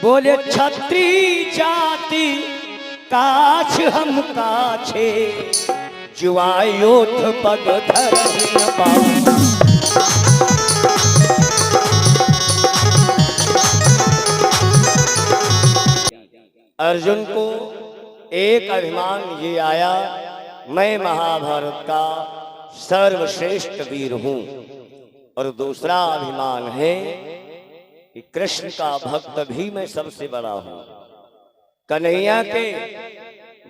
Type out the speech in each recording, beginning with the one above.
बोले छत्री जाति काछ हम काछे जुआयोथ पग धर न पाऊं। अर्जुन को एक अभिमान ये आया, मैं महाभारत का सर्वश्रेष्ठ वीर हूं, और दूसरा अभिमान है कि कृष्ण का भक्त भी मैं सबसे बड़ा हूं। कन्हैया के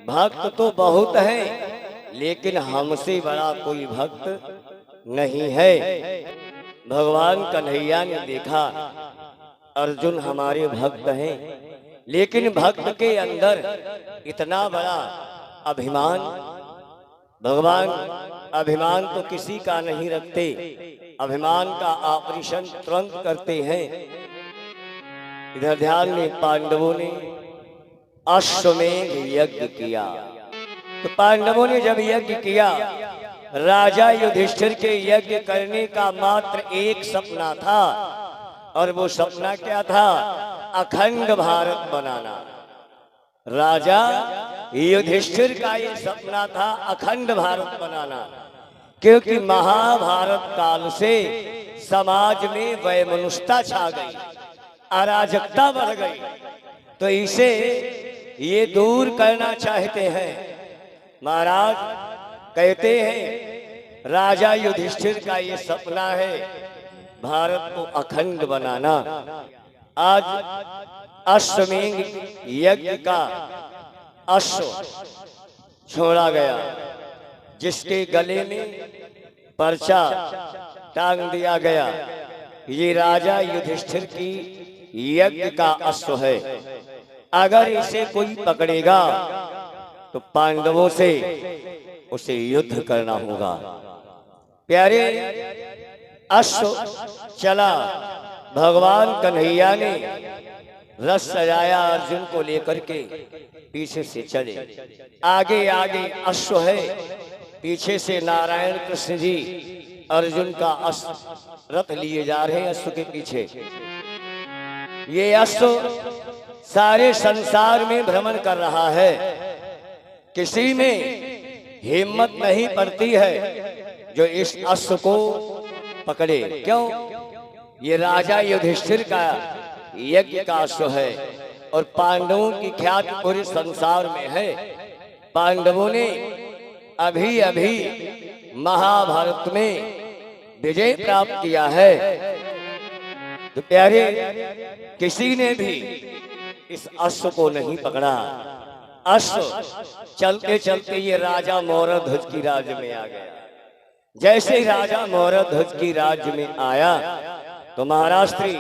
भक्त तो बहुत हैं, लेकिन हमसे बड़ा कोई भक्त नहीं है। भगवान कन्हैया ने देखा अर्जुन हमारे भक्त हैं, लेकिन भक्त के अंदर इतना बड़ा अभिमान। भगवान अभिमान तो किसी का नहीं रखते, अभिमान का ऑपरेशन तुरंत करते हैं। इधर ध्यान में, पांडवों ने अश्वमेध यज्ञ किया। तो पांडवों ने जब यज्ञ किया, राजा युधिष्ठिर के यज्ञ करने का मात्र एक सपना था, और वो सपना क्या था? अखंड भारत बनाना। राजा युधिष्ठिर का ये सपना था अखंड भारत बनाना, क्योंकि महाभारत काल से समाज में वैमनस्यता छा गई, अराजकता बढ़ गई, तो इसे ये दूर करना चाहते हैं। महाराज कहते हैं राजा युधिष्ठिर का ये सपना है भारत को अखंड बनाना। आज अश्वमेध यज्ञ का अश्व छोड़ा गया, जिसके गले में पर्चा टांग दिया गया। ये राजा युधिष्ठिर की यज्ञ का अश्व है। अगर इसे कोई पकड़ेगा तो पांडवों से उसे युद्ध करना होगा। प्यारे, अश्व चला। भगवान कन्हैया ने रथ सजाया, अर्जुन को लेकर के पीछे से चले। आगे आगे अश्व है, पीछे से नारायण कृष्ण जी अर्जुन का अश्व रथ लिए जा रहे हैं। अश्व के पीछे ये अश्व सारे संसार में भ्रमण कर रहा है। किसी में हिम्मत नहीं पड़ती है जो इस अश्व को पकड़े। क्यों? ये राजा युधिष्ठिर का यज्ञ का अश्व है, और पांडवों की ख्याति पूरे संसार में है। पांडवों ने अभी अभी महाभारत में विजय प्राप्त किया है। तो प्यारे, किसी ने भी इस अश्व को नहीं पकड़ा। अश्व चलते चलते ये राजा मौर्यध्वज की राज्य में आ गया। जैसे ही राजा मौर्यध्वज की राज्य में आया, तो महाराष्ट्री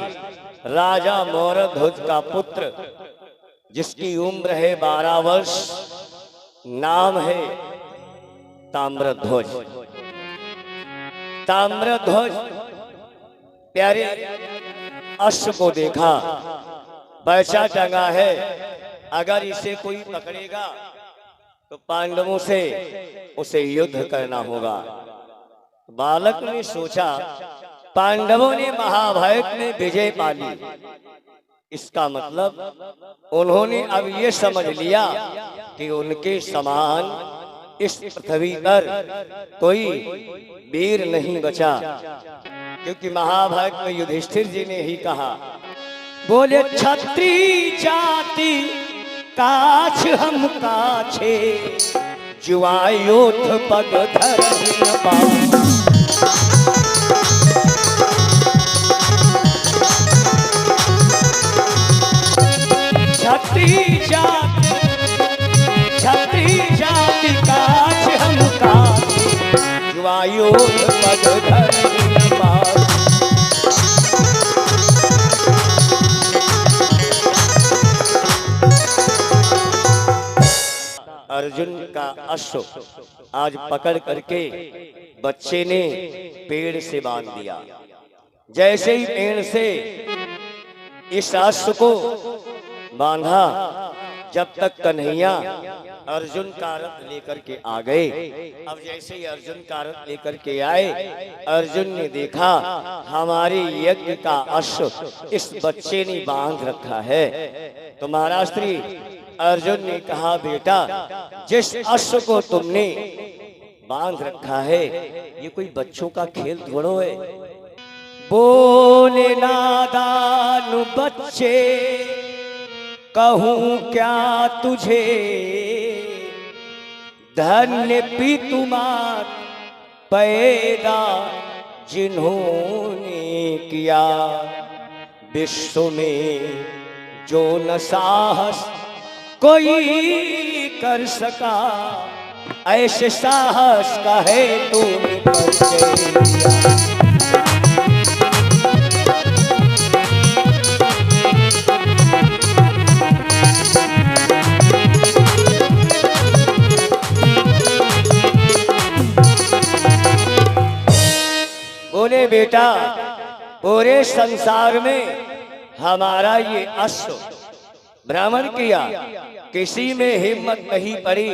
राजा मौर्यध्वज का पुत्र, जिसकी उम्र है 12 वर्ष, नाम है ताम्रध्वज। ताम्रध्वज प्यारे अश्व को देखा, बच्चा टंगा है, अगर इसे कोई पकड़ेगा तो पांडवों से उसे युद्ध करना होगा। बालक ने सोचा पांडवों ने महाभारत में विजय पा ली, इसका मतलब उन्होंने अब ये समझ लिया कि उनके समान इस पृथ्वी पर कोई वीर नहीं बचा। क्योंकि महाभारत में युधिष्ठिर जी ने ही कहा, बोले छत्री जाति काछ हम काछे जुआयोथ पग धर न पाऊं। छत्री जाति काछ हम काछे जुआयोथ पग धर न पाऊं। अर्जुन का अश्व आज पकड़ करके बच्चे ने पेड़ से बांध दिया। जैसे ही पेड़ से इस अश्व को बांधा, जब तक कन्हैया अर्जुन का रथ लेकर के आ गए। अब जैसे ही अर्जुन का रथ लेकर के आए, अर्जुन ने देखा हमारे यज्ञ का अश्व इस बच्चे ने बांध रखा है। तो महाराज श्री अर्जुन ने कहा, बेटा जिस अश्व को तुमने बांध रखा है ये कोई बच्चों का खेल थोड़ो है। बोले नादान बच्चे कहूं क्या तुझे, धन्य पितुमात पैदा जिन्होंने किया। विश्व में जो न साहस कोई कर सका, ऐसे साहस का है तूने करके। बोले बेटा पूरे संसार में हमारा ये अश्व भ्रमण किया, किसी में हिम्मत नहीं पड़ी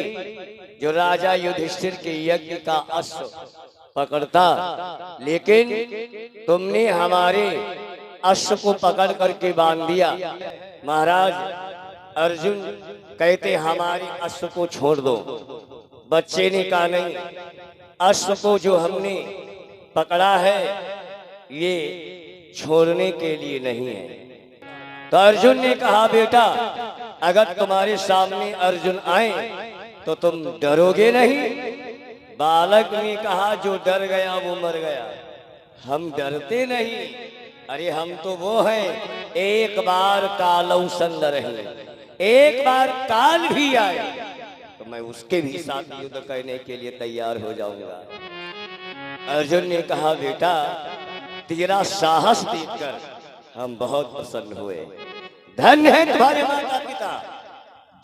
जो राजा युधिष्ठिर के यज्ञ का अश्व पकड़ता। लेकिन तुमने हमारे अश्व को पकड़ करके बांध दिया। महाराज अर्जुन कहते हमारे अश्व को छोड़ दो। बच्चे ने कहा नहीं, अश्व को जो हमने पकड़ा है ये छोड़ने के लिए नहीं है। तो अर्जुन ने कहा, बेटा अगर तुम्हारे सामने अर्जुन आए तो तुम डरोगे नहीं? बालक ने कहा, जो डर गया वो मर गया, हम डरते नहीं। अरे हम तो वो हैं, एक बार कालौ संग रहे, एक बार काल भी आए तो मैं उसके भी साथ युद्ध करने के लिए तैयार हो जाऊंगा। अर्जुन ने कहा, बेटा तेरा साहस देखकर हम बहुत प्रसन्न हुए। धन्य है तुम्हारे माता पिता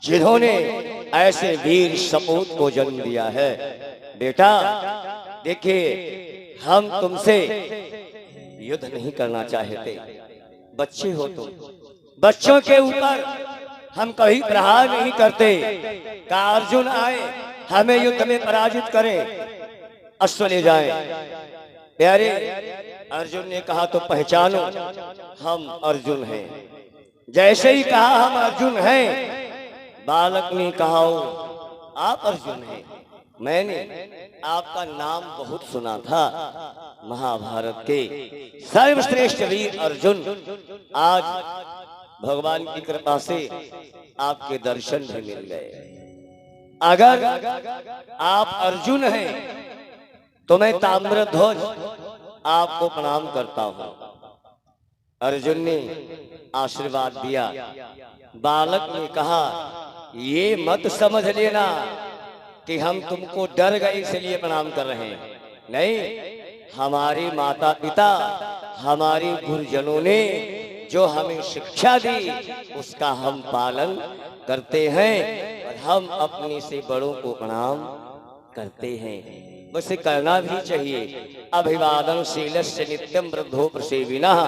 जिन्होंने ऐसे वीर सपूत को जन्म दिया है। बेटा देखिए हम तुमसे युद्ध नहीं करना चाहते, बच्चे हो तुम, बच्चों के ऊपर हम कभी प्रहार नहीं करते। का अर्जुन आए हमें युद्ध में पराजित करें, अश्व ले जाए। प्यारे अर्जुन ने कहा, तो पहचानो हम अर्जुन हैं। जैसे ही कहा हम अर्जुन हैं, बालक ने कहा, आप अर्जुन हैं, मैंने आपका नाम बहुत सुना था, महाभारत के सर्वश्रेष्ठ वीर अर्जुन। आज भगवान की कृपा से आपके दर्शन भी मिल गए। अगर आप अर्जुन हैं तो मैं ताम्रध्वज आपको प्रणाम करता हूं। अर्जुन ने आशीर्वाद दिया। बालक ने कहा, ये मत समझ लेना कि हम तुमको डर गए इसलिए प्रणाम कर रहे हैं। नहीं, हमारे माता पिता हमारे गुरुजनों ने जो हमें शिक्षा दी उसका हम पालन करते हैं और हम अपने से बड़ों को प्रणाम करते हैं। वैसे करना भी चाहिए। अभिवादन शीलस्य नित्यम वृद्धो प्रसेविनः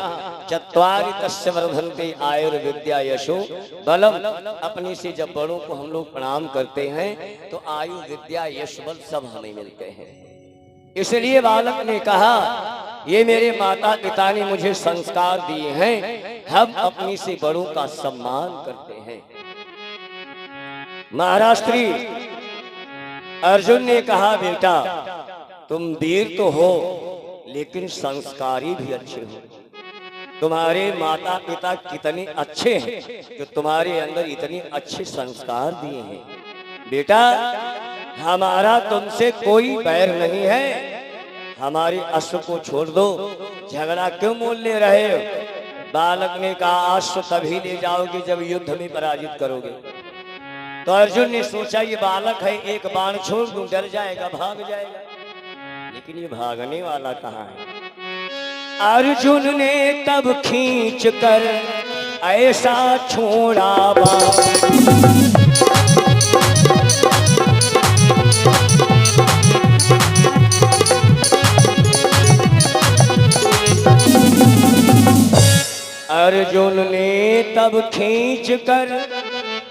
चत्वारि तस्य वर्धन्ते आयुर्विद्या यशो बलम। अपने से जब बड़ों को हम लोग प्रणाम करते हैं तो आयु विद्या यश बल सब हमें मिलते हैं। इसलिए बालक ने कहा, ये मेरे माता पिता ने मुझे संस्कार दिए हैं, हम अपने से बड़ों का सम्मान करते हैं। महाराष्ट्री अर्जुन ने कहा, बेटा तुम वीर तो हो लेकिन संस्कारी भी अच्छे हो। तुम्हारे माता पिता कितने अच्छे हैं जो तुम्हारे अंदर इतने अच्छे संस्कार दिए हैं। बेटा हमारा तुमसे कोई बैर नहीं है, हमारे अश्व को छोड़ दो, झगड़ा क्यों मोल ले रहे हो? बालक ने कहा, अश्व तभी ले जाओगे जब युद्ध में पराजित करोगे। तो अर्जुन ने सोचा ये बालक है, एक बाण छोड़ दूं डर जाएगा, भाग जाएगा, लेकिन ये भागने वाला कहाँ है? अर्जुन ने तब खींच कर ऐसा छोड़ा बाण, अर्जुन ने तब खींच कर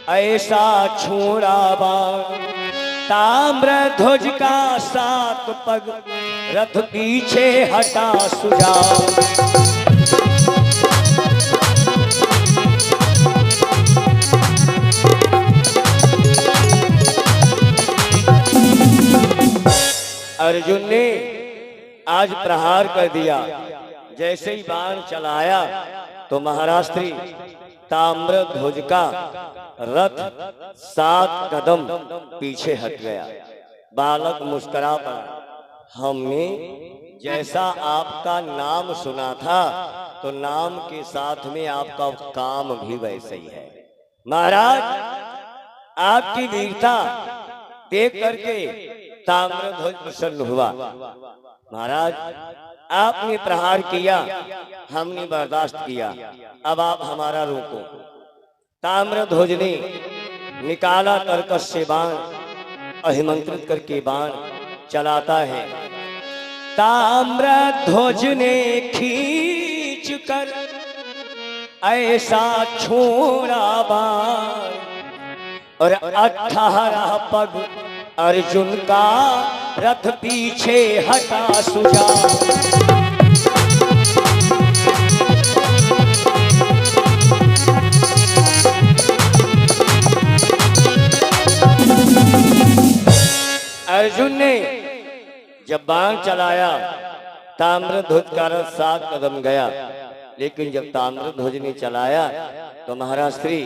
ऐसा छोड़ा बाण ताम्र ध्वज का 7 पग रथ पीछे हटा सुजान। अर्जुन ने आज प्रहार कर दिया। जैसे ही बाण चलाया तो महाराष्ट्री ताम्र ध्वज का रथ 7 कदम पीछे हट गया। बालक मुस्कुरा पड़ा। हमने जैसा आपका नाम सुना था तो नाम के साथ में आपका काम भी वैसे ही है। महाराज आपकी वीरता देख करके ताम्रध्वज प्रसन्न हुआ। महाराज आपने प्रहार किया, हमने बर्दाश्त किया, अब आप हमारा रोको। ताम्रध्वज ने निकाला कर्कश से बाण, अभिमंत्रित करके बाण चलाता है। ताम्रध्वज ने खींच कर ऐसा छोड़ा बाण और 18 पग अर्जुन का रथ पीछे हटा सुजान। अर्जुन ने जब बाण चलाया ताम्रध्वज का रथ 7 कदम गया, लेकिन जब ताम्रध्वज ने चलाया तो महाराष्ट्री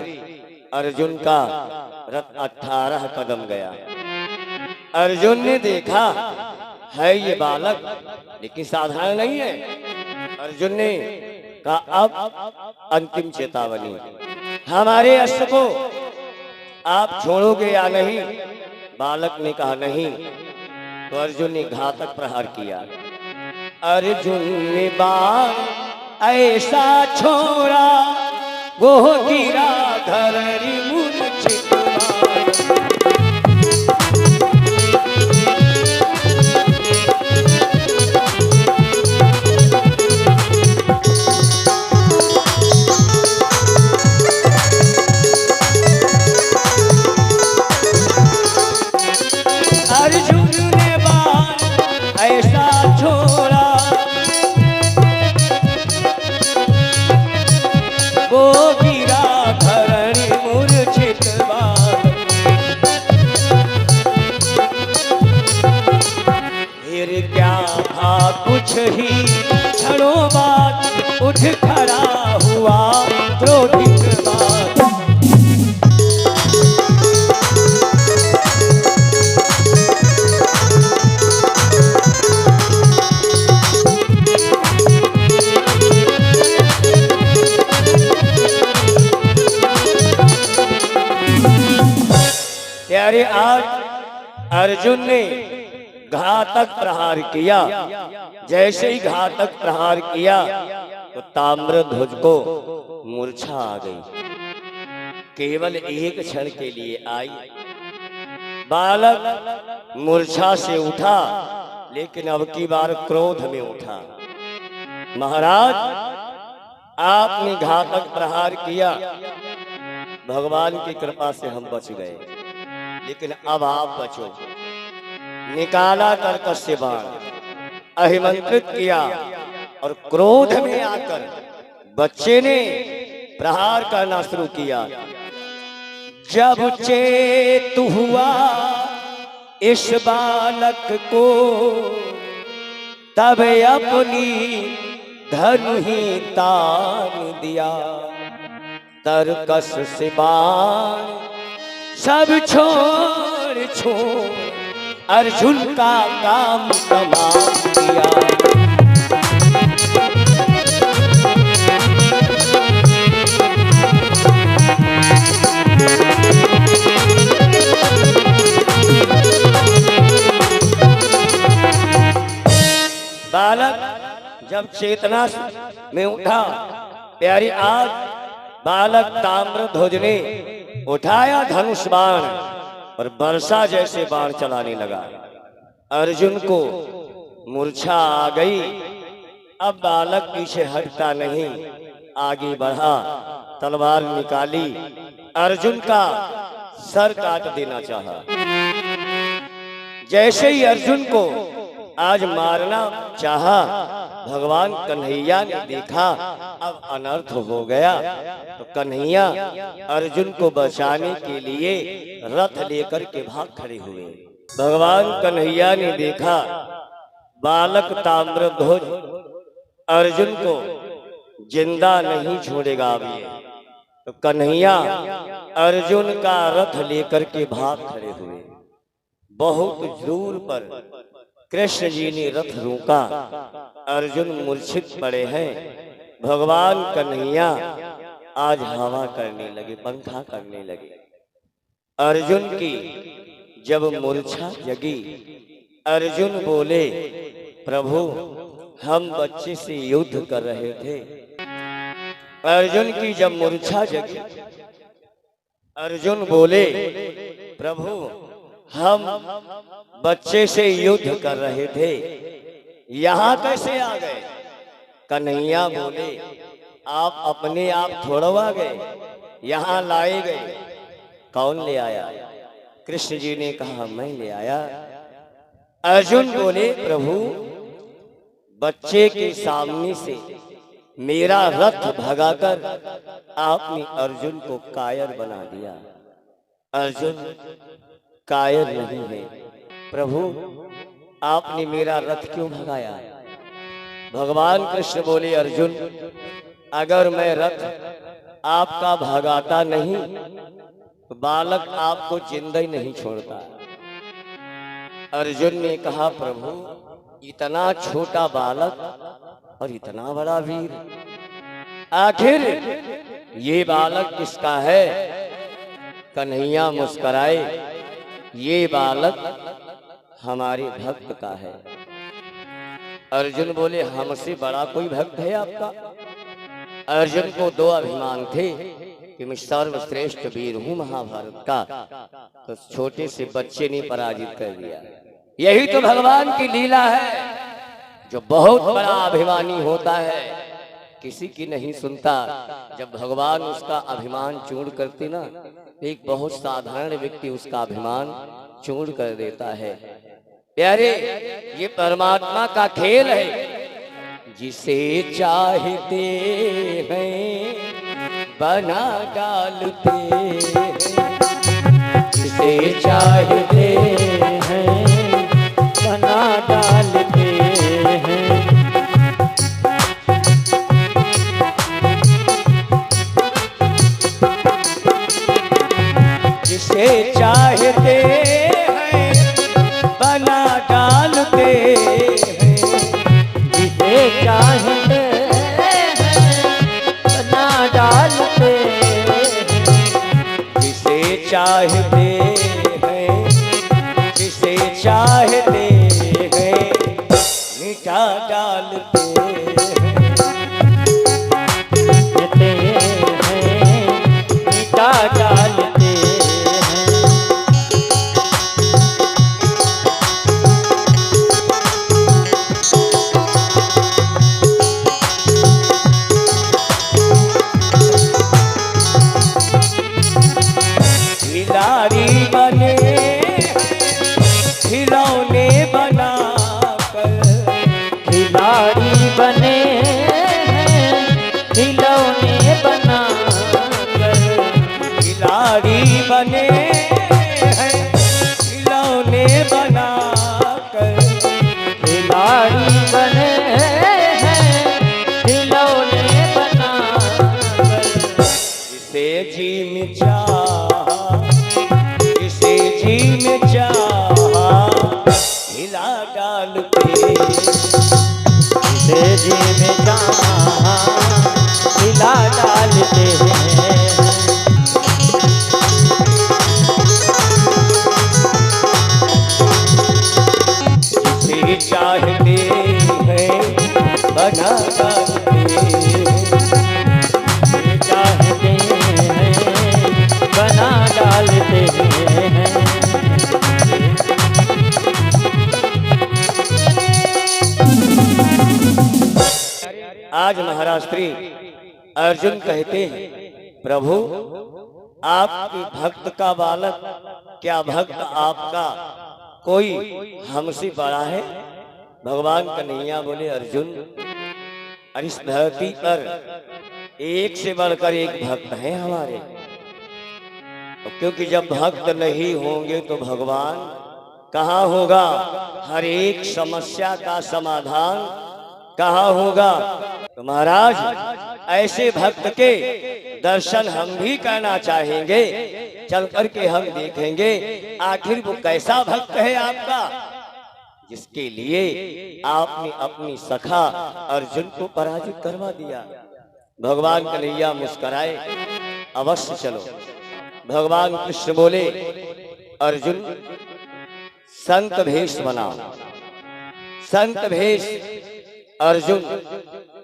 अर्जुन का रथ 18 कदम गया। अर्जुन ने देखा है ये बालक लेकिन साधारण नहीं है। अर्जुन ने कहा अब अंतिम चेतावनी, हमारे अस्त्र को आप छोड़ोगे या नहीं? बालक ने कहा नहीं। तो अर्जुन ने घातक प्रहार किया। अर्जुन ने बाण ऐसा छोड़ा वो गिरा धरणी मूर्छित। कुछ ही क्षणों बाद उठ खड़ा हुआ क्रोधित बात। प्यारे आज अर्जुन ने घातक प्रहार किया। जैसे ही घातक प्रहार किया तो ताम्रध्वज को मूर्छा आ गई। केवल एक क्षण के लिए आई। बालक मूर्छा से उठा, लेकिन अब की बार क्रोध में उठा। महाराज आपने घातक प्रहार किया, भगवान की कृपा से हम बच गए, लेकिन अब आप बचो। निकाला कर्कश से बाण, अभिमंत्रित किया और क्रोध में आकर बच्चे ने प्रहार करना शुरू किया। जब चेत हुआ इस बालक को तब अपनी धनु ही तान दिया। तरकस से बाण सब छोड़ छोड़ अर्जुन का काम तमाम किया। बालक जब चेतना में उठा, प्यारी आज बालक ताम्रध्वज ने उठाया धनुष बाण और वर्षा जैसे बाण चलाने लगा। अर्जुन को मूर्छा आ गई। अब बालक पीछे हटता नहीं, आगे बढ़ा, तलवार निकाली अर्जुन का सर काट देना चाहा। जैसे ही अर्जुन को आज मारना चाहा, भगवान कन्हैया ने देखा अब अनर्थ हो गया, तो कन्हैया अर्जुन को बचाने के लिए रथ लेकर के भाग खड़े हुए। भगवान कन्हैया ने देखा बालक ताम्रध्वज अर्जुन को जिंदा नहीं छोड़ेगा अभी, तो कन्हैया अर्जुन का रथ लेकर के भाग खड़े हुए। बहुत दूर पर कृष्ण जी ने रथ रोका, अर्जुन मूर्छित पड़े हैं। भगवान कन्हैया आज हवा करने लगे, पंखा करने लगे। अर्जुन की जब मूर्छा जगी, अर्जुन बोले, प्रभु हम बच्चे से युद्ध कर रहे थे। अर्जुन की जब मूर्छा जगी, अर्जुन बोले, प्रभु हम बच्चे से युद्ध कर रहे थे, यहाँ कैसे आ गए? कन्हैया बोले, आप अपने आप थोड़वा गए, यहाँ लाए गए। कौन ले आया? कृष्ण जी ने कहा, मैं ले आया। अर्जुन बोले, प्रभु बच्चे के सामने से मेरा रथ भगाकर आपने अर्जुन को कायर बना दिया। अर्जुन कायर नहीं है, प्रभु आपने मेरा रथ क्यों भगाया? भगवान कृष्ण बोले, अर्जुन अगर मैं रथ आपका भगाता नहीं तो बालक आपको जिंदा ही नहीं छोड़ता। अर्जुन ने कहा, प्रभु इतना छोटा बालक और इतना बड़ा वीर, आखिर ये बालक किसका है? कन्हैया मुस्कुराए, ये बालक हमारे भक्त का है। अर्जुन बोले, हमसे बड़ा कोई भक्त है आपका? अर्जुन को दो अभिमान थे कि मैं सर्वश्रेष्ठ वीर हूं महाभारत का, तो छोटे से बच्चे ने पराजित कर दिया। यही तो भगवान की लीला है, जो बहुत बड़ा अभिमानी होता है किसी की नहीं सुनता। जब भगवान उसका अभिमान चूर्ण करते ना, एक बहुत साधारण व्यक्ति उसका अभिमान चूर्ण कर देता है। प्यारे, ये परमात्मा का खेल है, जिसे चाहते हैं बना डालते हैं, जिसे चाहते हैं बना डालते हैं। जिसे चाहते हैं बना डालते हैं, जिसे चाहते हैं बना डालते हैं, जिसे चाहते हैं, जिसे चाहते हैं मिटा डालते हैं, मिटा डालते। खिलाड़ी बने खिलौने बनाकर, खिलाड़ी बने खिलौने बनाकर, खिलाड़ी बने खिलौने बनाकर, खिलाड़ी बने खिलौने बनाकर, जिसे जी में जी में चाहा हिला डालते, जिसे जी में चाहा हिला डालते हैं। जिसे चाहते हैं बना डालते हैं, जिसे चाहते हैं बना डालते हैं। आज महाराज श्री अर्जुन कहते हैं, प्रभु आपके भक्त का बालक, क्या भक्त आपका कोई हमसे बड़ा है? भगवान कन्हैया बोले अर्जुन, और इस धरती पर एक से बढ़कर एक भक्त है हमारे। क्योंकि जब भक्त नहीं होंगे तो भगवान कहाँ होगा? हर एक समस्या का समाधान कहाँ होगा? तो महाराज ऐसे भक्त के दर्शन हम भी करना चाहेंगे। चल करके हम देखेंगे आखिर वो कैसा भक्त है आपका, जिसके लिए आपने अपनी सखा अर्जुन को पराजित करवा दिया। भगवान कन्हैया मुस्कुराए, अवश्य चलो। भगवान कृष्ण बोले अर्जुन संत भेष बनाओ। संत भेष अर्जुन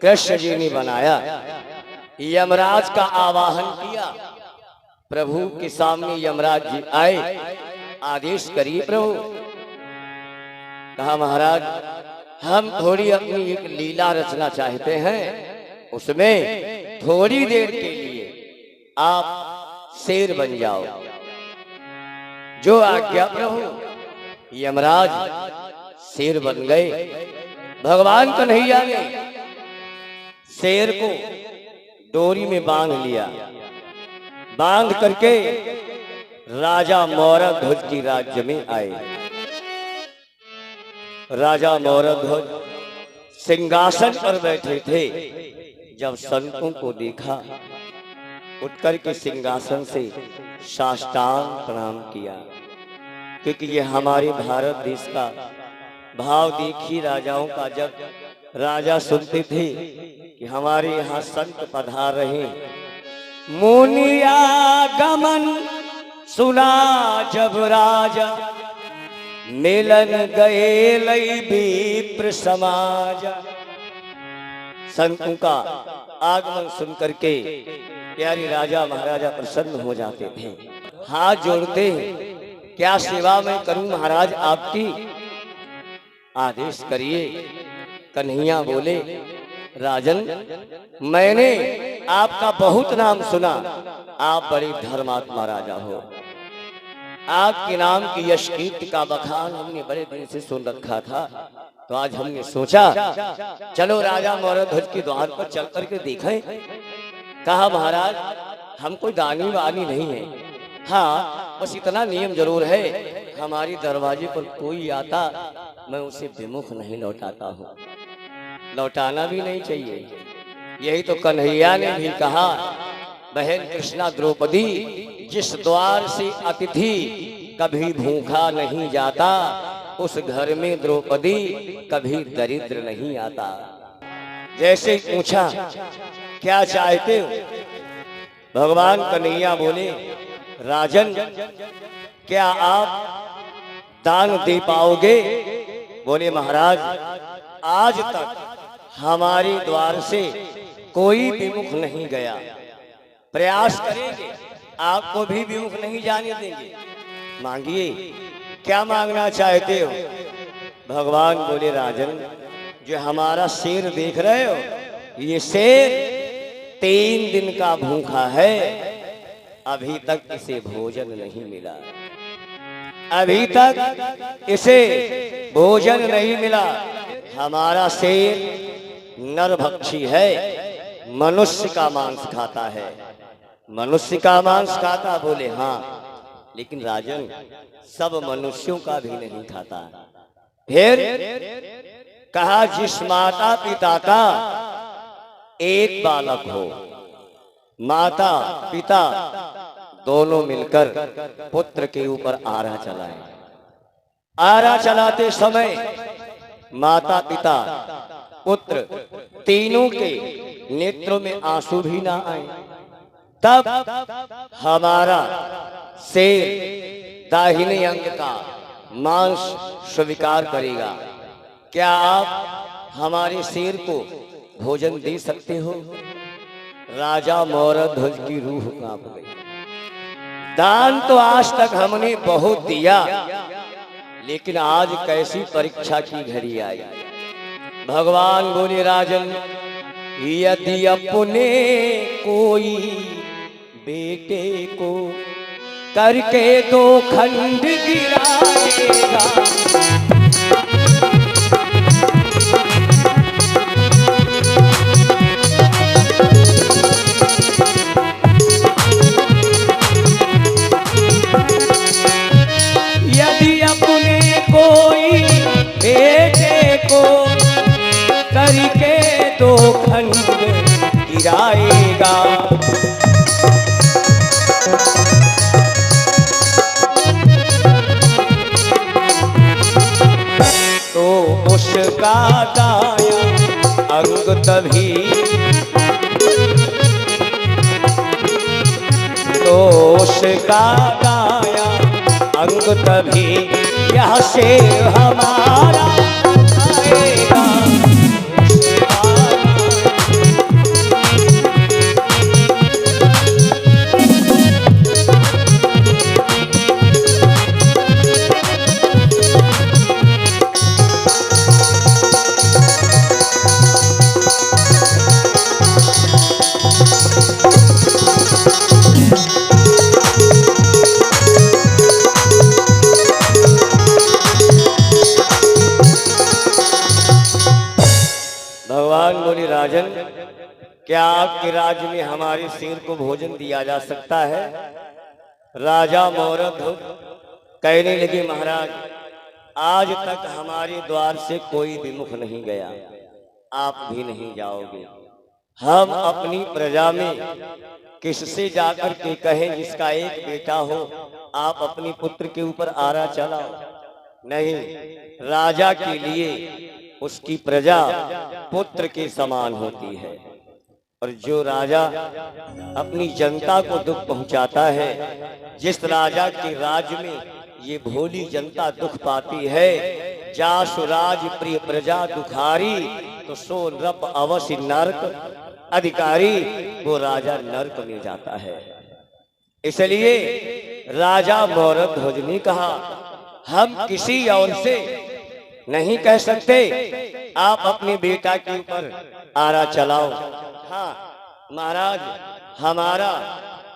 कृष्ण जी ने बनाया, यमराज का आवाहन किया। प्रभु के सामने यमराज जी आए, आदेश करिए प्रभु। कहा महाराज हम थोड़ी अपनी एक लीला रचना चाहते हैं, उसमें थोड़ी देर के लिए आप शेर बन जाओ। जो आज्ञा प्रभु। यमराज शेर बन गए। भगवान कन्हैया ने शेर को डोरी में बांध लिया। बांध करके राजा मौरध्वज की राज्य में आए। राजा मौरध्वज सिंहासन पर बैठे थे। जब संतों को देखा, उठकर के सिंहासन से साष्टांग प्रणाम किया। क्योंकि ये हमारे भारत देश का भाव देखी राजाओं का। जब राजा सुनते थे कि हमारे यहाँ संत पधार रहे, मुनिया गमन सुना जब राजा, मिलन गए लई विप्र समाज। संतों का आगमन सुन करके प्यारे राजा महाराजा प्रसन्न हो जाते थे, हाथ जोड़ते हैं, क्या सेवा मैं करूं महाराज आपकी, आदेश करिए। कन्हैया बोले राजन मैंने आपका बहुत नाम सुना, आप बड़े धर्मात्मा राजा हो। आपके नाम की यश कीर्ति का बखान हमने बड़े दिन से सुन रखा था, तो आज हमने सोचा चलो राजा मौरध्वज के द्वार पर चल करके देखें। कहा महाराज हम कोई दानी वानी नहीं है, हाँ बस इतना नियम जरूर है, हमारे दरवाजे पर कोई आता मैं उसे विमुख नहीं लौटाता हूँ, लौटाना भी नहीं चाहिए। यही तो कन्हैया ने भी कहा, बहन कृष्णा द्रौपदी जिस द्वार से अतिथि कभी भूखा नहीं जाता, उस घर में द्रौपदी कभी दरिद्र नहीं आता। जैसे ही पूछा क्या चाहते हो, भगवान कन्हैया बोले राजन क्या आप दान दे पाओगे? बोले महाराज आज तक हमारे द्वार से कोई विमुख नहीं गया, प्रयास करेंगे आपको भी विमुख नहीं जाने देंगे, मांगिए क्या मांगना चाहते हो? भगवान बोले राजन जो हमारा शेर देख रहे हो, ये शेर 3 दिन का भूखा है, अभी तक इसे भोजन नहीं मिला, अभी तक इसे भोजन नहीं मिला। हमारा शेर नरभक्षी है, मनुष्य का मांस खाता है, मनुष्य का मांस खाता। बोले हाँ लेकिन राजन सब मनुष्यों का भी नहीं खाता। फिर कहा जिस माता पिता का एक बालक हो, माता पिता दोनों मिलकर पुत्र के ऊपर आरा चलाए, आरा चलाते समय माता पिता पुत्र तीनों के नेत्रों में आंसू भी ना आए, तब हमारा शेर दाहिने अंग का मांस स्वीकार करेगा। क्या आप हमारे शेर को भोजन दे सकते हो? राजा मौरध्वज की रूह कांप गई। दान तो आज तक हमने बहुत दिया, लेकिन आज कैसी परीक्षा की घड़ी आई। भगवान बोले राजन यदि अपने कोई बेटे को करके दो खंड गिराएगा। यदि अपने कोई बेटे को करके दो खंड गिराएगा, तो उसका दाया अंग तभी, तो उसका दाया अंग तभी यह से हमारा आएगा। भगवान बोले राजन, क्या आपके राज्य में हमारे शेर को भोजन दिया जा सकता है? राजा मौरध कहने लगे महाराज, आज तक हमारे द्वार से कोई विमुख नहीं गया, आप भी नहीं जाओगे। हम अपनी प्रजा में किससे जाकर के कहें जिसका एक बेटा हो, आप अपनी पुत्र के ऊपर आरा चलाओ? नहीं, राजा के लिए उसकी प्रजा पुत्र के समान होती है, और जो राजा अपनी जनता को दुख पहुंचाता है, जिस राजा के राज्य में ये भोली जनता दुख पाती है, जासु राज प्रिय प्रजा दुखारी, तो सो नृप अवश्य नरक अधिकारी, वो राजा नरक में जाता है। इसलिए राजा मौरध्वज ने कहा, हम किसी और से नहीं कह सकते आप अपने बेटा के ऊपर आरा चलाओ। हाँ महाराज, हमारा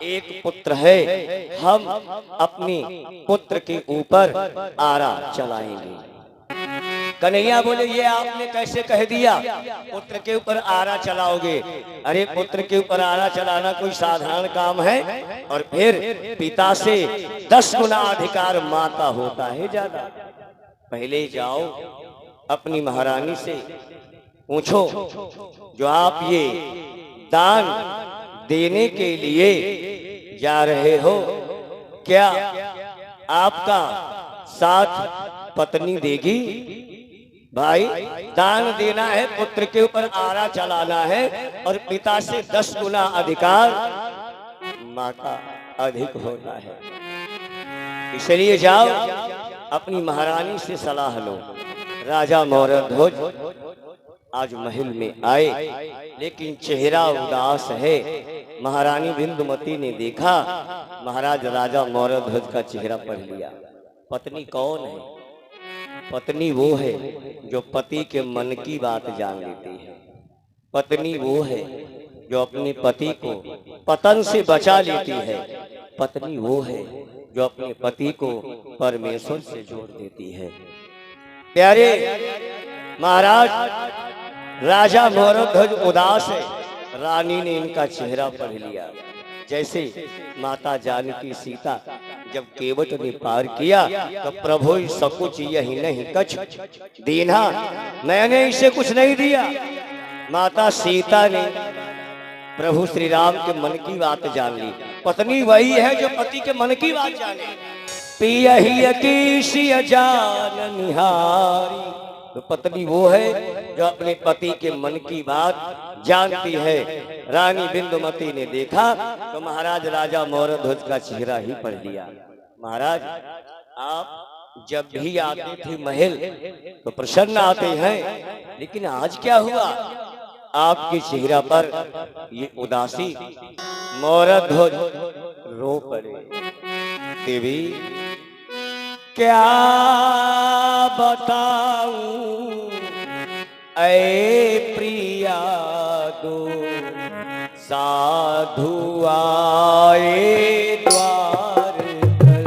एक पुत्र है, हम अपने पुत्र के ऊपर आरा चलाएंगे। कन्हैया बोले, ये आपने कैसे कह दिया पुत्र के ऊपर आरा चलाओगे? अरे पुत्र के ऊपर आरा चलाना कोई साधारण काम है? और फिर पिता से 10 गुना अधिकार माता होता है ज्यादा। पहले जाओ अपनी महारानी से पूछो, जो आप ये दान देने के लिए जा रहे हो, क्या आपका साथ पत्नी देगी? भाई, दान देना है, पुत्र के ऊपर आरा चलाना है, और पिता से 10 गुना अधिकार माता अधिक होता है। इसलिए जाओ अपनी महारानी से सलाह लो। राजा मौरध्वज आज महल में आए, लेकिन चेहरा उदास है। महारानी बिंदुमती ने देखा, महाराज राजा मौरध्वज का चेहरा पढ़ लिया। पत्नी कौन है? पत्नी वो है जो पति के मन की बात जान लेती है। पत्नी वो है जो अपने पति को पतन से बचा लेती है। पत्नी वो है जो अपने पति को परमेश्वर से जोड़ देती है। प्यारे महाराज, राजा मौरध्वज उदास है। रानी ने इनका चेहरा पढ़ लिया। जैसे माता जानकी सीता जब केवट ने पार किया, तो प्रभु सकुच यही नहीं कछ दीना, मैंने इसे कुछ नहीं दिया। माता सीता ने प्रभु श्री राम के मन की बात जान ली। पत्नी वही है जो पति के मन की बात जाने। पियहि की जान निहारी, तो पत्नी वो है जो अपने पति के मन की बात जानती है। रानी बिंदुमती ने देखा तो महाराज राजा मौरध्वज का चेहरा ही पढ़ लिया। महाराज, आप जब भी आते थे महल तो प्रसन्न आते हैं, लेकिन आज क्या हुआ? आपके चेहरा पर ये उदासी। मौरध्वज रो पड़े। देवी, क्या बताऊं ऐ प्रिया दो, साधु आए आए द्वार पर।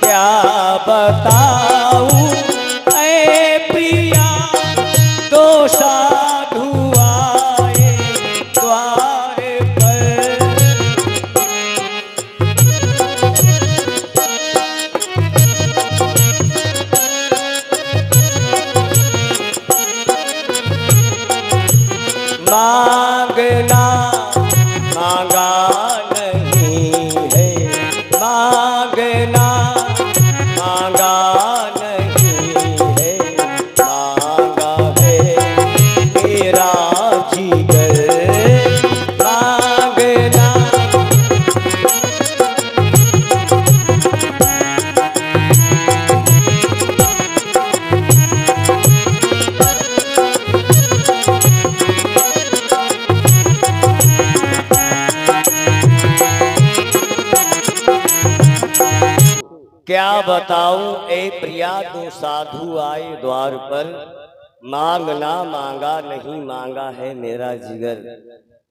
क्या बताऊं ऐ प्रिया, दो साधु आए द्वार पर। मांगना मांगा नहीं है, मांगना मांगा नहीं है, मांगा है मेरा जिगर। मांगना क्या बताऊं ए प्रिया, दो साधु आए द्वार पर। मांगना मांगा नहीं, मांगा है मेरा जिगर।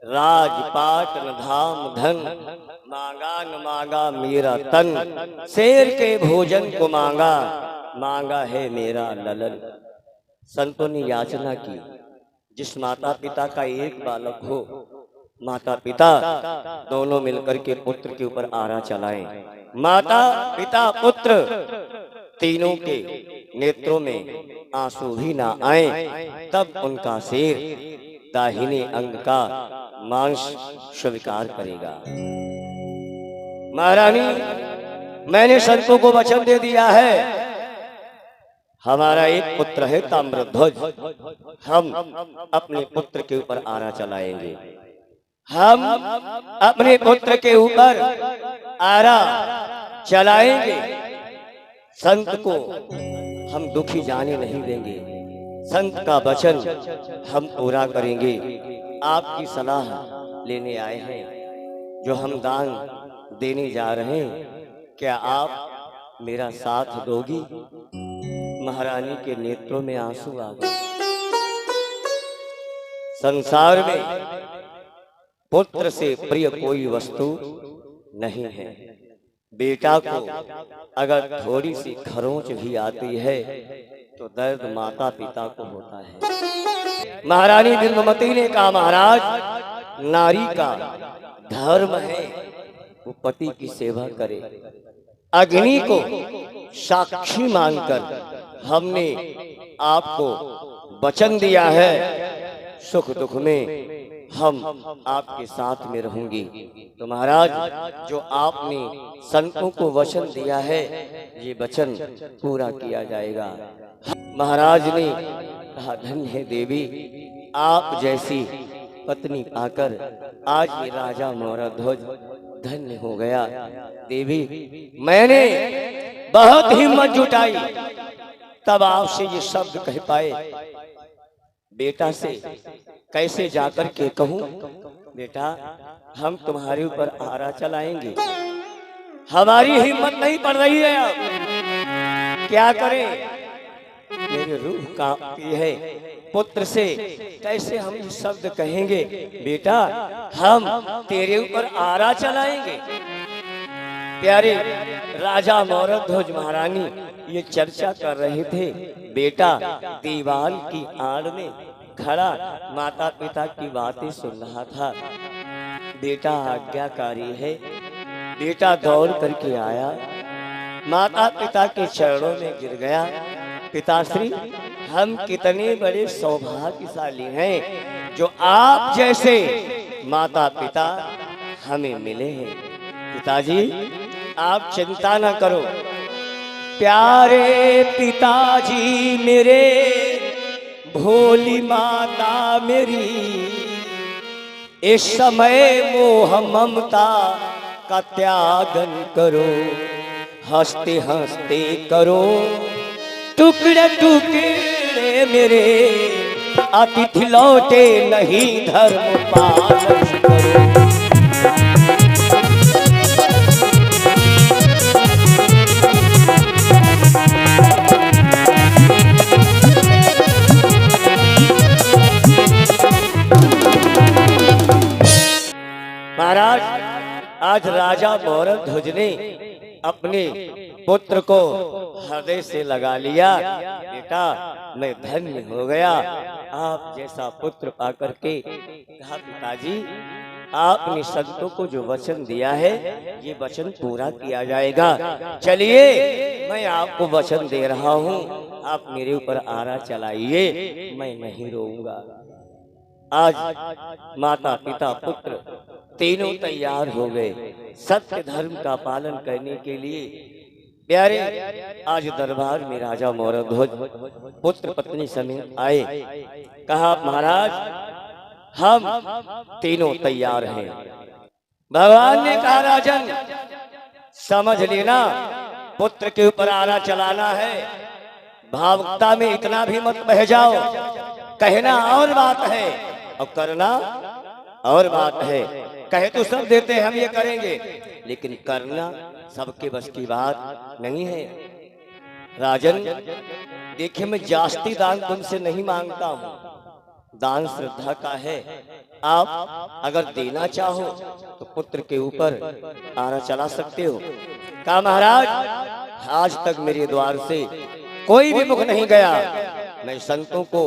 राजपाट न धाम धन, मांगा न मांगा मेरा तन। शेर के भोजन को मांगा, मांगा है मेरा ललन। संतों ने याचना की, जिस माता पिता का एक बालक हो, माता पिता दोनों मिलकर के पुत्र के ऊपर आरा चलाएं। माता पिता पुत्र तीनों के नेत्रों में आंसू भी ना आए, तब उनका शेर दाहिने अंग का मांस स्वीकार करेगा। महारानी, मैंने संतों को वचन दे दिया है, हमारा एक पुत्र है ताम्रध्वज, हम अपने पुत्र के ऊपर आरा चलाएंगे। हम अपने पुत्र के ऊपर आरा चलाएंगे। संत को हम दुखी जाने नहीं देंगे। संत का वचन हम पूरा करेंगे। आपकी सलाह लेने आए हैं, जो हम दान देने जा रहे हैं, क्या आप मेरा साथ दोगी? महारानी के नेत्रों में आंसू आ गए। संसार में पुत्र से प्रिय कोई वस्तु नहीं है। बेटा को अगर थोड़ी सी खरोंच भी आती है तो दर्द माता पिता को होता है। महारानी बिल्वमती ने कहा, महाराज, नारी का धर्म है वो पति की सेवा करे। अग्नि को साक्षी मानकर हमने आपको वचन दिया है, सुख दुख में हम आपके साथ में रहूंगी। तो महाराज, जो आपने संतों को वचन दिया है, ये वचन पूरा किया जाएगा। महाराज ने कहा, धन्य है देवी, आप जैसी पत्नी पाकर आज ये राजा मोरध्वज धन्य हो गया। देवी, मैंने बहुत हिम्मत जुटाई, तब आपसे ये शब्द कह पाए। बेटा से कैसे जाकर के कहूं, बेटा हम तुम्हारे ऊपर आरा चलाएंगे, हमारी हिम्मत नहीं पड़ रही है, अब क्या करें? मेरी रूह कांपती है। पुत्र से कैसे हम ये शब्द कहेंगे? बेटा, हम तेरे ऊपर आरा चलाएंगे। प्यारे राजा मोरध्वज महारानी ये चर्चा कर रहे थे। बेटा दीवार की आड़ में खड़ा माता पिता की बातें सुन रहा था। बेटा आज्ञाकारी है। बेटा दौड़ करके आया, माता पिता के चरणों में गिर गया। पिताश्री, हम कितने बड़े सौभाग्यशाली हैं जो आप जैसे माता पिता हमें मिले हैं। पिताजी, आप चिंता न करो। प्यारे पिताजी मेरे, भोली माता मेरी, इस समय मोह ममता का त्यागन करो। हंसते हंसते करो टुकड़े टुकड़े मेरे, अतिथि लौटे नहीं धर्म पालन करो। राजा मोरक ध्वज ने अपने पुत्र को हृदय से लगा लिया। बेटा मैं धन्य हो गया, आप जैसा पुत्र पाकर के। कहा पिताजी आपने संतों को जो वचन दिया है ये वचन पूरा किया जाएगा। चलिए मैं आपको वचन दे रहा हूँ, आप मेरे ऊपर आरा चलाइए, मैं नहीं रोऊंगा। आज माता पिता पुत्र तीनों तैयार हो गए सत्य धर्म का पालन करने के लिए। प्यारे आज दरबार में राजा मोरक ध्वज पुत्र पत्नी समेत आए। कहा महाराज हम तीनों तैयार हैं। भगवान ने कहा राजन समझ लेना, पुत्र के ऊपर आरा चलाना है, भावुकता में इतना भी मत बह जाओ। कहना और बात है और करना और बात है। कहे तो सब देते हैं हम ये करेंगे, लेकिन करना सबके बस की बात नहीं है। राजन देखिए मैं जास्ती दान तुमसे नहीं मांगता हूँ, दान श्रद्धा का है। आप अगर देना चाहो तो पुत्र के ऊपर आरा चला सकते हो। कहा महाराज आज तक मेरे द्वार से कोई भी मुख नहीं गया, मैं संतों को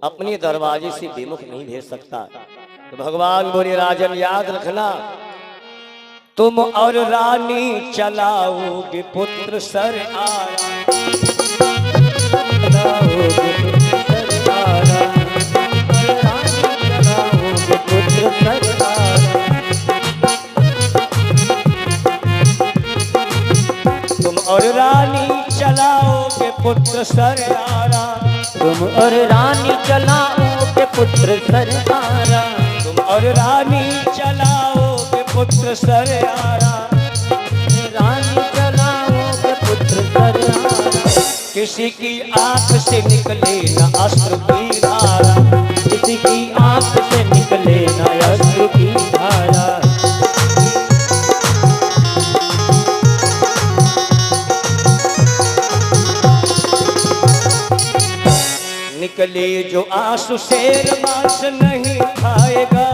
अपने दरवाजे से विमुख नहीं भेज सकता। तो भगवान बोले राजन याद रखना, तुम और रानी चलाओगे पुत्र सर आरा, तुम और रानी चलाओगे पुत्र सर आरा, तुम और रानी चलाओगे पुत्र सर आरा, तुम और रानी चलाओगे पुत्र सर आरा, रानी चलाओगे पुत्र सर आरा। किसी की आंख से निकले न अश्रु की धारा, किसी की आंख से निकले न अश्रु की धारा। निकले जो आंसू शेर मांस नहीं खाएगा,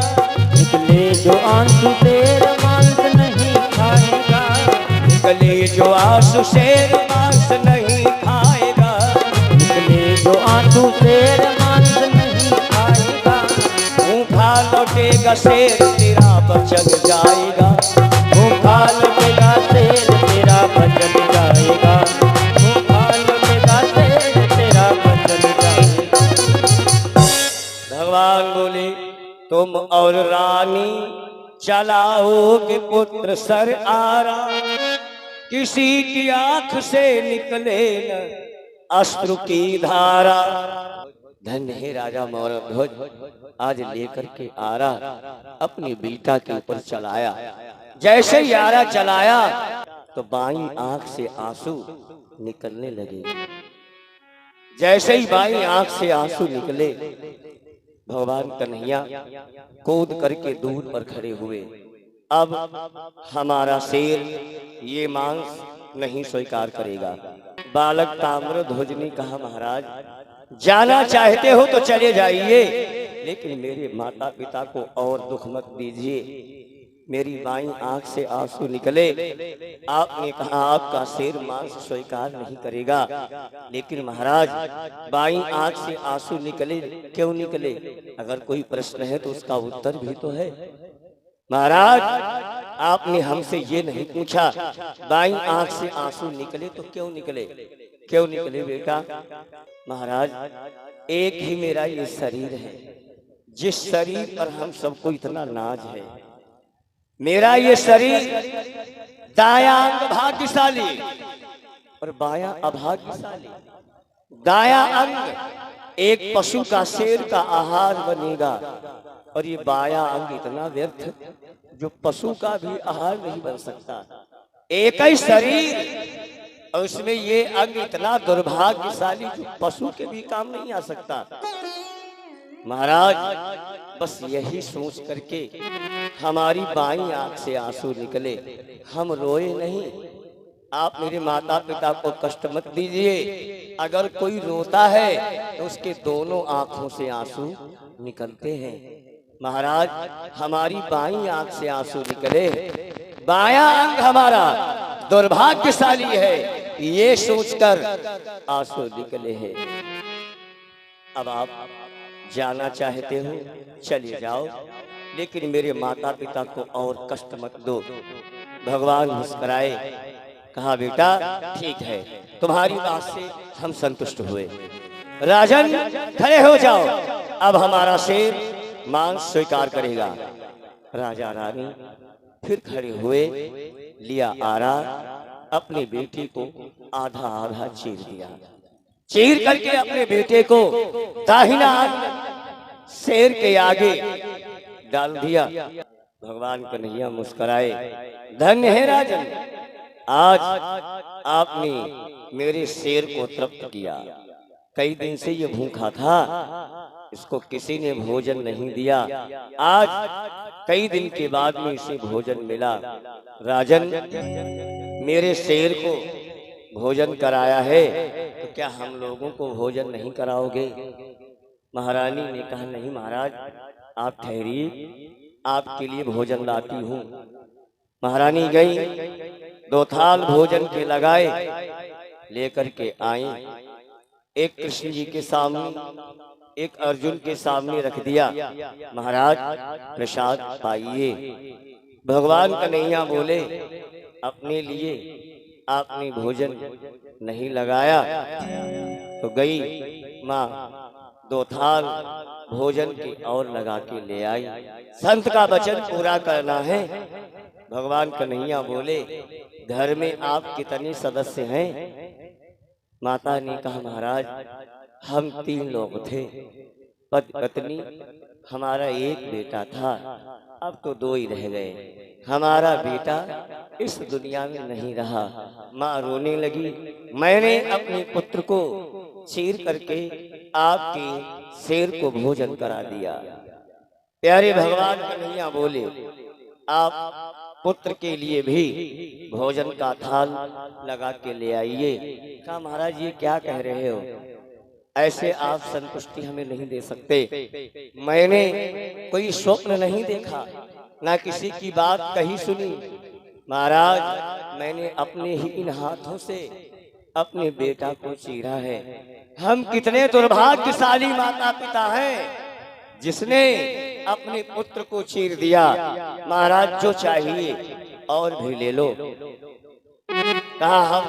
निकले जो आंसू शेर मांस नहीं खाएगा, निकले जो आंसू शेर मांस नहीं खाएगा, निकले जो आंसू शेर मांस नहीं खाएगा। भूखा लौटेगा शेर तेरा बचन जाएगा, भूखा लौटेगा शेर तेरा बचन जाएगा, भूखा लौटेगा शेर तेरा बचन जाएगा। भगवान बोले तुम और रानी चलाओगे पुत्र सर आरा, किसी की आंख से निकले न अश्रु की धारा। धन्य है राजा मोरक ध्वज आज लेकर के आरा अपनी बेटा के ऊपर चलाया। जैसे ही आरा चलाया तो बाईं आंख से आंसू निकलने लगे। जैसे ही बाईं आंख से आंसू निकले भगवान कन्हैया कूद करके दूर पर खड़े हुए। अब हमारा शेर ये मांस नहीं स्वीकार करेगा। बालक ताम्र ध्वज ने कहा महाराज जाना चाहते हो तो चले जाइए, लेकिन मेरे माता पिता को और दुख मत दीजिए। मेरी बाईं आंख से आंसू निकले, आपने कहा आपका शेर मांस स्वीकार नहीं करेगा, लेकिन महाराज बाईं आंख से आंसू निकले क्यों निकले? अगर कोई प्रश्न है तो उसका उत्तर भी तो है। महाराज आपने हमसे ये नहीं पूछा बाईं आंख से आंसू निकले तो क्यों निकले, क्यों निकले बेटा? महाराज एक ही मेरा ये शरीर है, जिस शरीर पर हम सबको इतना नाज है। मेरा ये शरीर दायां अंग भाग्यशाली और बायां अभाग्यशाली। दायां अंग एक पशु का शेर का आहार बनेगा और ये बायां अंग इतना व्यर्थ जो पशु का भी आहार नहीं बन सकता। एक ही शरीर और उसमें ये अंग इतना दुर्भाग्यशाली जो पशु के भी काम नहीं आ सकता। महाराज बस यही सोच करके हमारी बाईं आंख से आंसू निकले, हम रोए नहीं। आप मेरे माता पिता को कष्ट मत दीजिए। अगर कोई रोता है तो उसके दोनों आंखों से आंसू निकलते हैं। महाराज हमारी बाईं आंख से आंसू निकले, बायां अंग हमारा दुर्भाग्यशाली है, ये सोचकर आंसू निकले हैं। अब आप जाना चाहते हो चले जाओ, लेकिन मेरे माता पिता को और कष्ट मत दो। भगवान मुस्कुराए, कहा बेटा ठीक है, तुम्हारी बात से हम संतुष्ट हुए। राजन खड़े हो जाओ, अब हमारा शेर मांस स्वीकार करेगा। राजा रानी फिर खड़े हुए, लिया आरा, अपने बेटे को आधा आधा चीर दिया। चीर करके अपने बेटे को दाहिना हाथ शेर के आगे डाल दिया। भगवान कन्हैया मुस्कुराए, धन्य है राजन, आज आपने मेरे शेर को तृप्त किया। कई दिन से ये भूखा था, इसको किसी ने भोजन नहीं दिया, आज कई दिन के बाद में इसे भोजन मिला। राजन मेरे शेर को भोजन कराया है, तो क्या हम लोगों को भोजन नहीं कराओगे? महारानी ने कहा नहीं महाराज, आप ठहरिए, आपके लिए भोजन लाती हूँ। महारानी गई, 2 थाल भोजन के लगाए, लेकर के आई। एक कृष्ण जी के सामने, एक अर्जुन के सामने रख दिया। महाराज प्रसाद पाइए। भगवान कन्हैया बोले, अपने लिए आपने भोजन नहीं लगाया? तो गई माँ 2 थाल भोजन के और लगा के ले आई। संत का वचन पूरा करना है। भगवान कन्हैया बोले, घर में आप कितने सदस्य हैं? माता ने कहा महाराज हम 3 लोग थे, पति पत्नी, हमारा एक बेटा था, अब तो 2 ही रह गए। हमारा बेटा इस दुनिया में नहीं रहा। माँ रोने लगी। मैंने अपने पुत्र को चीर करके आपके शेर को भोजन करा दिया। प्यारे भगवान कन्हैया बोले, आप पुत्र के लिए भी भोजन का थाल लगा के ले आइए। कहा महाराज ये क्या कह रहे हो, ऐसे आप संतुष्टि हमें नहीं दे सकते। मैंने कोई स्वप्न नहीं देखा, ना किसी की बात कही सुनी। महाराज मैंने अपने ही इन हाथों से अपने बेटा को चीरा है। हम कितने दुर्भाग्यशाली माता पिता हैं, जिसने अपने पुत्र को चीर दिया। महाराज जो चाहिए और भी ले लो। कहा हम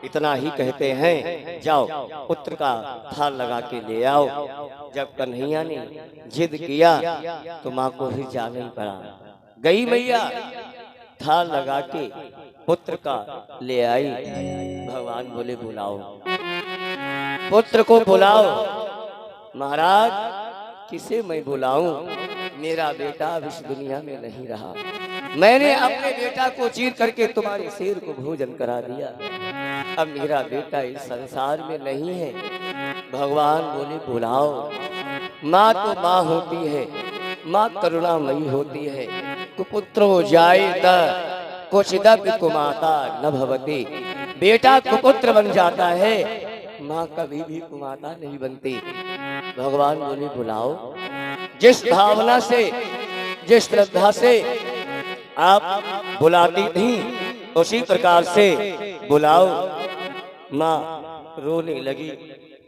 इतना ही कहते हैं, जाओ पुत्र का थाल लगा के ले आओ। जब कन्हैया ने जिद किया तो माँ को भी जाना ही पड़ा। गई मैया, थाल लगा के पुत्र का ले आई। भगवान बोले बुलाओ, पुत्र को बुलाओ। महाराज किसे मैं बुलाऊं, मेरा बेटा अब इस दुनिया में नहीं रहा। मैंने अपने बेटा को चीर करके तुम्हारे शेर को भोजन करा दिया, अब मेरा बेटा इस संसार में नहीं है। भगवान बोले बुलाओ। माँ तो माँ होती है, माँ करुणामयी होती है। कुपुत्रो जायेत क्वचिदपि कुमाता न भवति। बेटा कुपुत्र बन जाता है, माँ कभी भी कुमाता नहीं बनती। भगवान बोले बुलाओ। जिस भावना से, जिस श्रद्धा से आप बुलाती थी, उसी प्रकार से बुलाओ। माँ रोने लगी,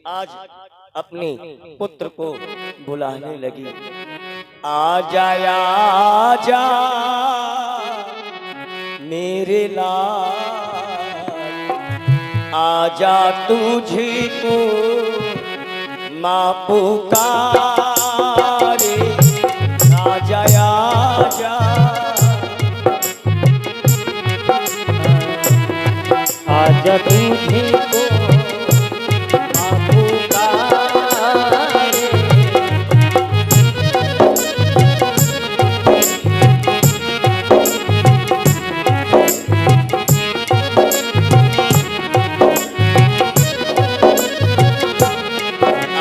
आज अपने पुत्र को बुलाने लगी। आजा आजा मेरे लाल, आजा तुझे को माँ पुकारे। आजा आजा आजा तुझे को माँ पुकारे।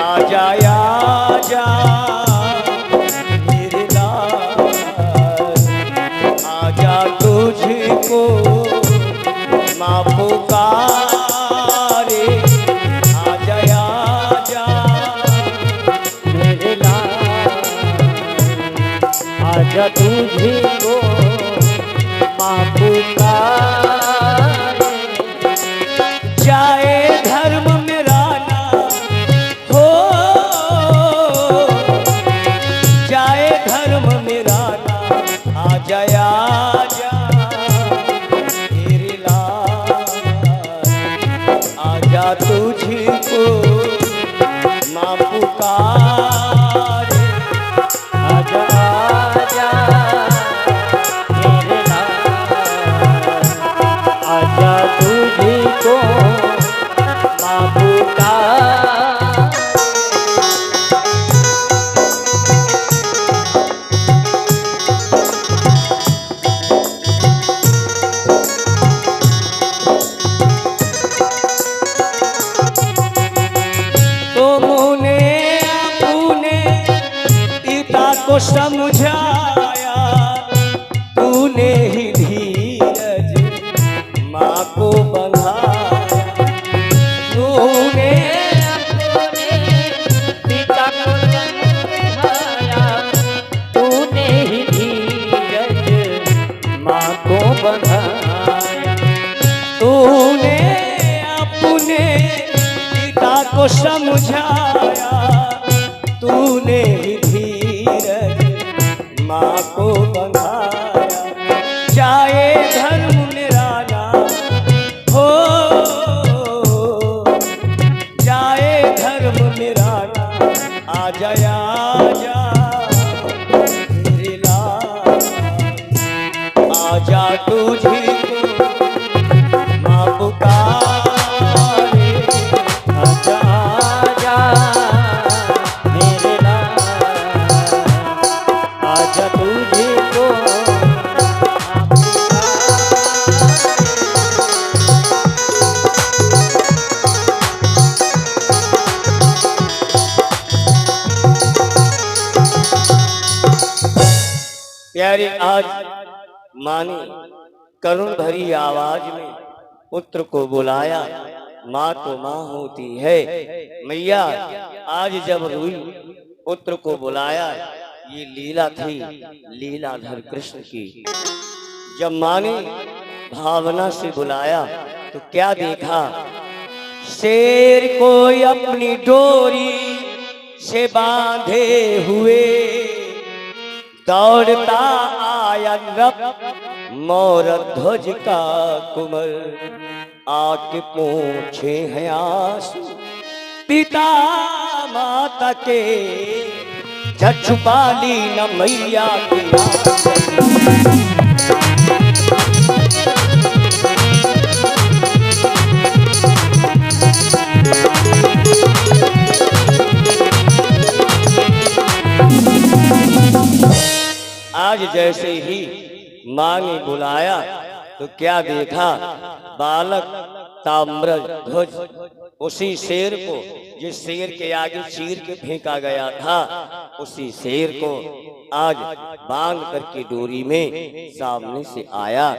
आजा आजा मेरे लाल, आजा तुझको माँ पुकारे। आजा आजा मेरे लाल, आजा तुझे को माँ पुकारे। जाए धर्म मेरा ना हो, जाए धर्म मेरा ना, आ जाया जा मेरी लाज, आजा तुझको माँ पुकारे। आजा आजा मेरे लाल, आजा तुझको माँ पुकारे। तुमने अपने पिता को समझाया, तूने ही धीरज माँ को बंधाया, तूने अपने पिता को समझाया, तूने ही धीरज माँ को बंधाया। तूने अपने पिता को समझाया, तूने ही धीरज माँ को बंधाया। जाए धर्म निराला हो, जाए धर्म निराला, आ जाया जा मेरे लाल, आजा तुझको माँ पुकारे। आजा आजा मेरे लाल, आजा तुझको माँ प्यारे, आज माँ ने करुण भरी आवाज में पुत्र को बुलाया। माँ तो माँ होती है, मैया आज जब रोई पुत्र को बुलाया। ये लीला थी लीलाधर कृष्ण की। जब माँ ने भावना से बुलाया तो क्या देखा, शेर को अपनी डोरी से बांधे हुए दौड़ता आया नभ मोर ध्वज का कुमर, आके पूछे हैं आंसू पिता माता के, छुपा ली न मैया की आज जैसे ही माँ ने बुलाया तो क्या देखा, बालक ताम्र ध्वज, उसी शेर को जिस शेर के आगे चीर के फेंका गया था, उसी शेर को आज बांध करके डोरी में सामने से आया।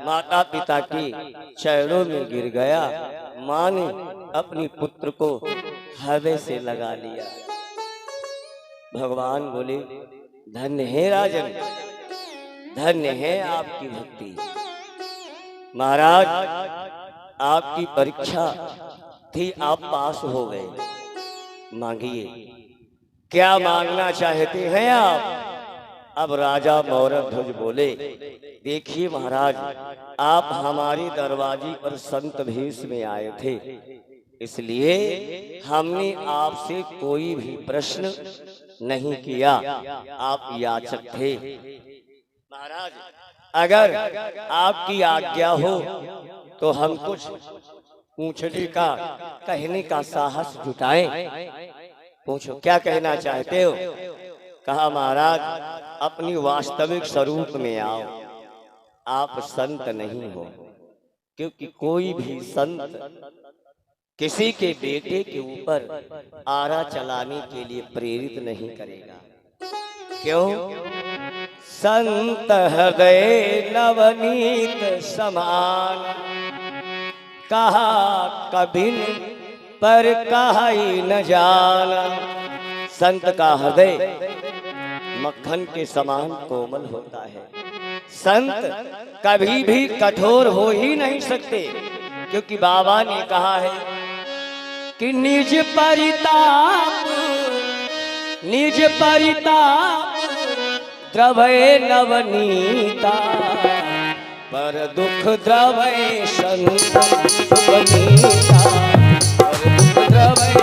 माता पिता के चरणों में गिर गया। माँ ने अपने पुत्र को हृदय से लगा लिया। भगवान बोले, धन्य है राजन, धन्य है आपकी भक्ति। महाराज आपकी परीक्षा थी, आप पास हो गए। मांगिए, क्या मांगना चाहते हैं आप? अब राजा मौरध्वज बोले, देखिए महाराज, आप हमारे दरवाजे पर संत भेष में आए थे, इसलिए हमने आपसे कोई भी प्रश्न नहीं किया। आप याचक थे। महाराज, अगर आपकी आज्ञा हो तो हम कुछ पूछने का, कहने का साहस जुटाएं। पूछो, क्या कहना चाहते हो? कहा, महाराज अपनी वास्तविक स्वरूप में आओ। आप संत नहीं हो, क्योंकि कोई भी संत किसी के बेटे के ऊपर आरा चलाने के लिए प्रेरित नहीं करेगा। क्यों? संत हृदय नवनीत समान, कहा कभी पर कहा ही न जाना। संत का हृदय मक्खन के समान कोमल होता है। संत कभी भी कठोर हो ही नहीं सकते, क्योंकि बाबा ने कहा है कि निज परिताप द्रवय नवनीता, पर दुख द्रवय संत सुपनीता, पर दुख द्रवय।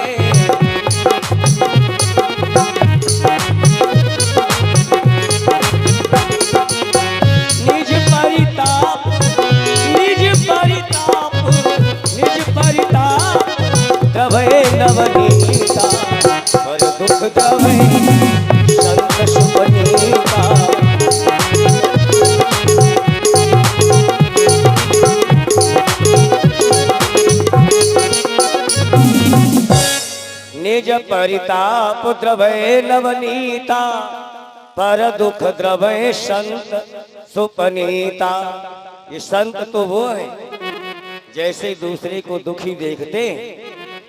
निज परिताप द्रवय नवनीता, पर दुख द्रवय संत सुपनीता। निज परिताप द्रवय नवनीता, पर दुख द्रवय संत सुपनीता। ये संत तो वो है जैसे दूसरे को दुखी देखते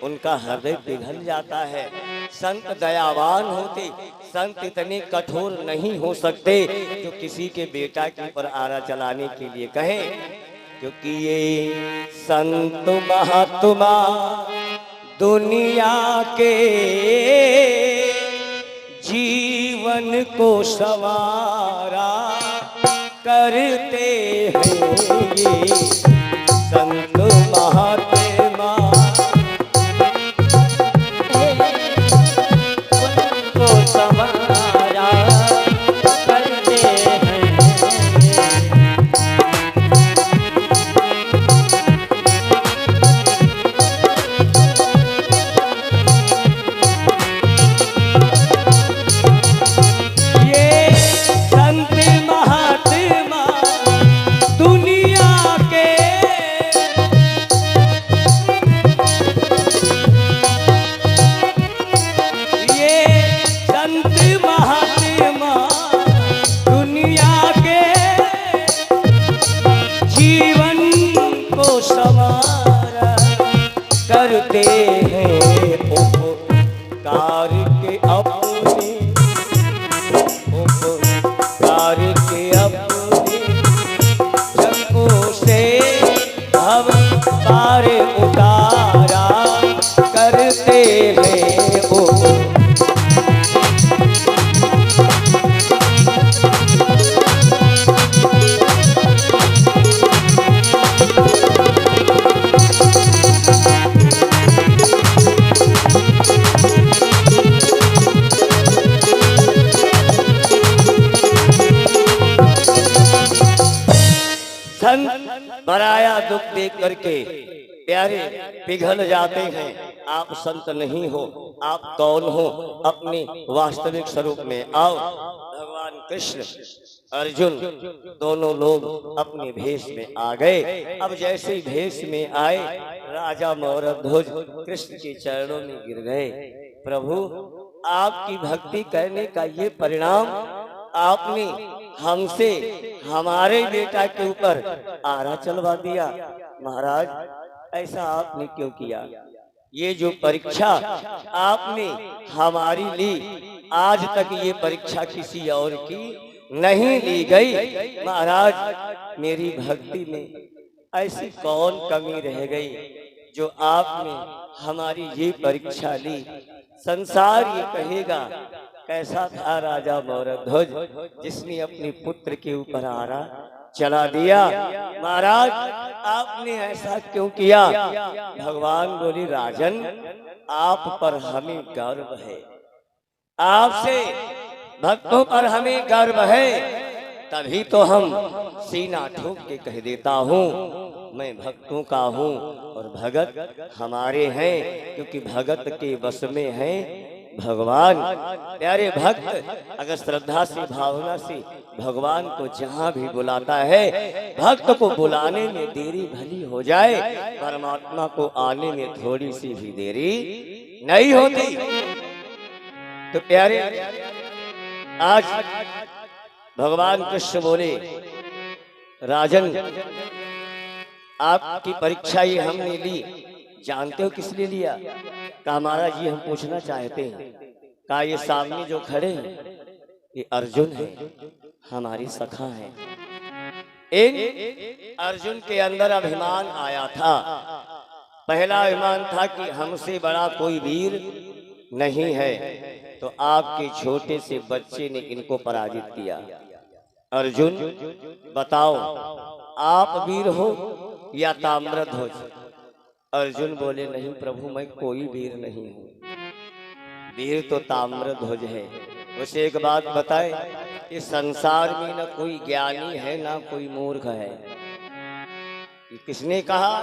उनका हृदय पिघल जाता है। संत दयावान होते, संत इतने कठोर नहीं हो सकते जो किसी के बेटा के ऊपर आरा चलाने के लिए कहें, क्योंकि ये संत महात्मा दुनिया के जीवन को सवारा करते हैं। ये संत महात्मा को सवारा करते हैं। ये संत महात्मा दुनिया के जीवन को सवारा करते हैं। उपकार के अपने, उपकार के अपने जगों से हम पार उतारा करते हैं। ओ बराया दुख देख करके प्यारे पिघल जाते हैं। आप संत नहीं हो, आप कौन हो? अपने वास्तविक स्वरूप में आओ। भगवान कृष्ण अर्जुन दोनों लोग अपने भेष में आ गए। अब जैसे ही भेष में आए, राजा मौरध्वज कृष्ण के चरणों में गिर गए। प्रभु, आपकी भक्ति करने का ये परिणाम, आपने हमसे हमारे बेटा के ऊपर आरा चलवा दिया। महाराज, ऐसा आपने क्यों किया? ये जो परीक्षा आपने हमारी ली, आज तक ये परीक्षा किसी और की नहीं ली गई। महाराज, मेरी भक्ति में ऐसी कौन कमी रह गई जो आपने हमारी ये परीक्षा ली? संसार ये कहेगा, कैसा था राजा मौरध्वज जिसने अपने पुत्र के ऊपर आरा चला दिया। महाराज, आपने ऐसा क्यों किया? भगवान बोले, राजन, आप पर हमें गर्व है, आपसे भक्तों पर हमें गर्व है, तभी तो हम सीना ठोक के कह देता हूँ मैं भक्तों का हूँ और भगत हमारे हैं, क्योंकि भगत के बस में है भगवान। प्यारे भक्त अगर श्रद्धा से, भावना से भगवान को जहाँ भी बुलाता है, भक्त को बुलाने में देरी भली हो जाए, परमात्मा को आने में थोड़ी सी भी देरी नहीं होती। तो प्यारे, आज भगवान कृष्ण बोले, राजन, आपकी परीक्षा ये हमने ली, जानते हो किस लिए लिया? कहा, महाराज जी, हम पूछना चाहते हैं। कहा, ये सामने जो खड़े हैं ये अर्जुन है, हमारी सखा है, इन अर्जुन के अंदर अभिमान आया था। पहला अभिमान था कि हमसे बड़ा कोई वीर नहीं है, तो आपके छोटे से बच्चे ने इनको पराजित किया। अर्जुन बताओ, आप वीर हो या ताम्रध्वज? अर्जुन बोले, नहीं प्रभु, मैं कोई वीर नहीं हूँ, वीर तो ताम्रध्वज है। उसे एक बात बताए, इस संसार में न कोई ज्ञानी है ना कोई मूर्ख है। ये किसने कहा?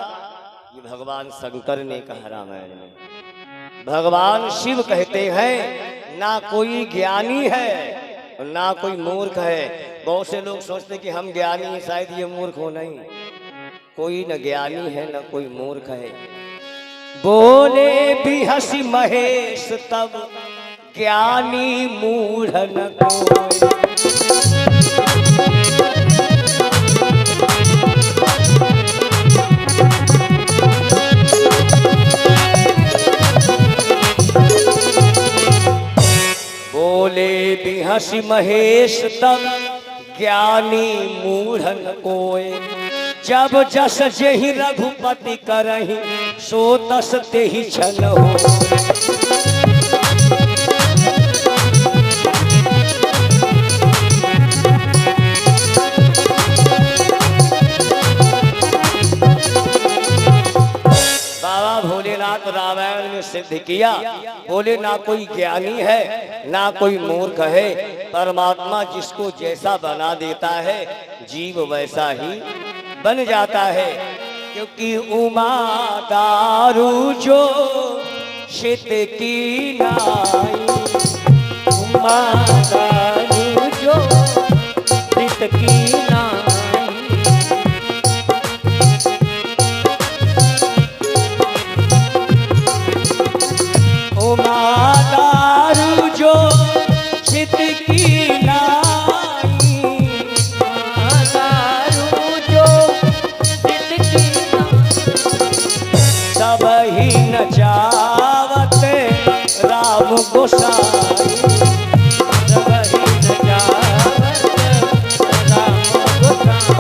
ये भगवान शंकर ने कहा रामायण में। भगवान शिव कहते हैं ना कोई ज्ञानी है और ना कोई मूर्ख है। बहुत से लोग सोचते कि हम ज्ञानी हैं, शायद ये मूर्ख हो। नहीं, कोई न ज्ञानी है न कोई मूर्ख है। बोले भी हंसी महेश तब ज्ञानी मूढ़ न कोई। बोले भी हंसी महेश तब ज्ञानी मूढ़ न कोय। जब जस जेहि रघुपति करहि सो तस तेहि छल हो। बाबा भोलेनाथ रामायण में सिद्ध किया, बोले ना कोई ज्ञानी है ना कोई मूर्ख है। परमात्मा जिसको जैसा बना देता है, जीव वैसा ही बन जाता है। क्योंकि उमा दारू जो शित की नाई, उमा दारू जो शित की नाई। उमा दारू जो शित की नाई, उमा दारू जो शित की नाई। सब ही नचावत राम गोसाई, सब ही नचावत राम गोसाई।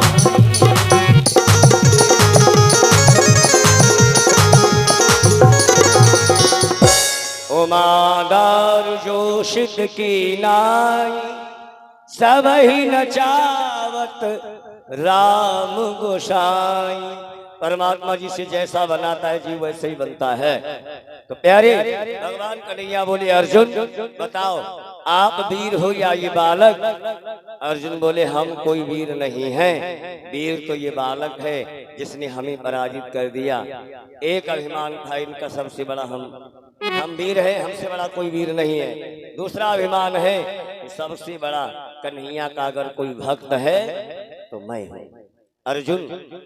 उमा दारू जो शित की नाई, सब ही नचावत राम गोसाई। परमात्मा जी से जैसा बनाता है जीव वैसे ही बनता है। तो प्यारे भगवान कन्हैया बोले, अर्जुन बताओ, आप वीर हो या ये बालक? अर्जुन बोले, हम कोई वीर नहीं हैं, वीर तो ये बालक है जिसने हमें पराजित कर दिया। एक अभिमान था इनका सबसे बड़ा, हम वीर हैं, हमसे बड़ा कोई वीर नहीं है। दूसरा अभिमान है कि सबसे बड़ा कन्हैया का अगर कोई भक्त है तो मैं हूँ। अर्जुन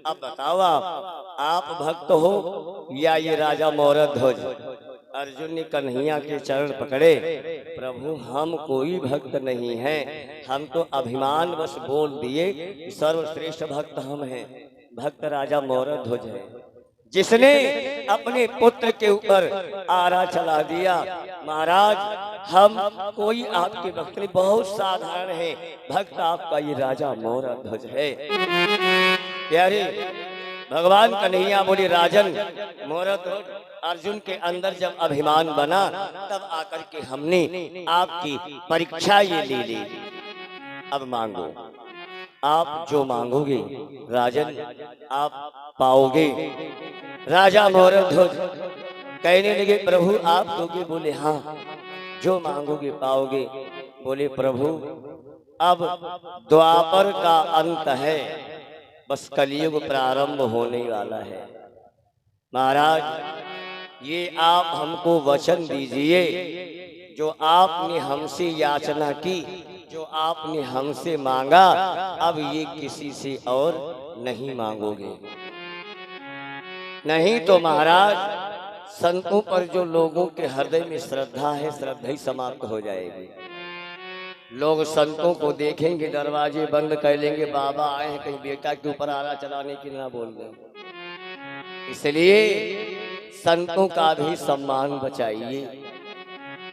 अब बताओ, आप भक्त हो या ये राजा मौरध्वज? अर्जुन ने कन्हैया के चरण पकड़े, प्रभु हम कोई भक्त नहीं हैं, हम तो अभिमान बस बोल दिए कि सर्वश्रेष्ठ भक्त हम हैं। भक्त राजा मौरध्वज है, जिसने अपने पुत्र के ऊपर आरा चला दिया। महाराज हम कोई आपके भक्त नहीं, बहुत साधारण है, भक्त आपका ये राजा मौरध्वज है। प्यारे भगवान कन्हैया बोले, राजन मौरध्वज, अर्जुन के अंदर जब अभिमान बना तब आकर के हमने आपकी परीक्षा ये ले ली। अब मांगो, आप जो मांगोगे राजन आप पाओगे। राजा मौरध्वज कहने लगे, प्रभु आप दोगे? बोले हाँ, जो मांगोगे पाओगे। बोले, प्रभु अब द्वापर का अंत है, बस कलयुग प्रारंभ होने वाला है। महाराज ये आप हमको वचन दीजिए, जो आपने हमसे याचना की, जो आपने हमसे मांगा, अब ये किसी से और नहीं मांगोगे। नहीं तो महाराज संतों पर जो लोगों के हृदय में श्रद्धा है, श्रद्धा ही समाप्त हो जाएगी। लोग संतों को देखेंगे, दरवाजे बंद कर लेंगे, बाबा आए हैं, कहीं बेटा के ऊपर आरा चलाने की ना बोल दें। इसलिए संतों का भी सम्मान बचाइए।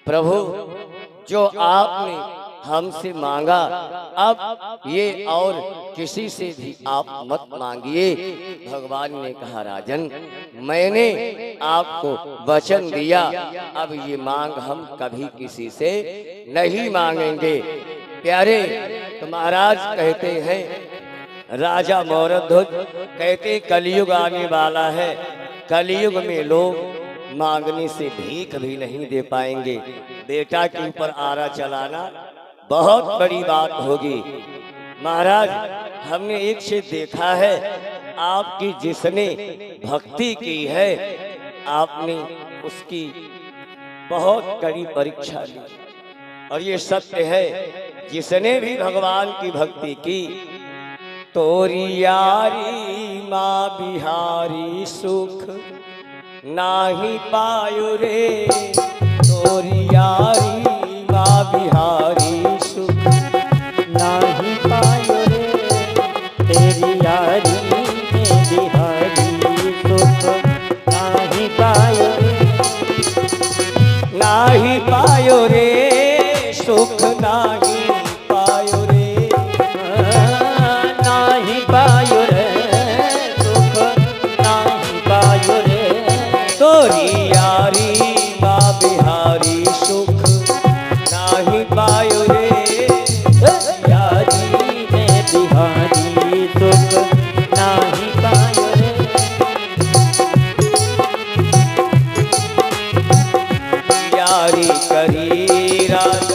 प्रभु जो आपने हमसे मांगा, अब ये और किसी से भी आप मत मांगिए। भगवान ने कहा राजन, मैंने आपको वचन दिया, अब ये मांग हम कभी किसी से नहीं मांगेंगे। प्यारे, तो महाराज कहते हैं, राजा मौरध्वज कहते कलयुग आने वाला है, कलयुग में लोग मांगने से भीख भी नहीं दे पाएंगे। बेटा के ऊपर आरा चलाना बहुत बड़ी बात होगी। महाराज, हमने एक से देखा है, आपकी जिसने भक्ति की है, आपने उसकी बहुत कड़ी परीक्षा ली। और ये सत्य है, जिसने भी भगवान की भक्ति की, तोरी यारी माँ बिहारी सुख नाही पायो रे, तोरी यारी माँ बिहारी सुख नाही पायो रे, तेरी यारी में बिहारी सुख नाही पायो रे, नाही पायो रे सुख नाही पायो रे, नाही पायो रे सुख नाही पायो रे, तोरी यारी माँ बिहारी सुख नाही पायो रे, यारी में बिहारी सुख नाही पायो रे। यारी करी राजा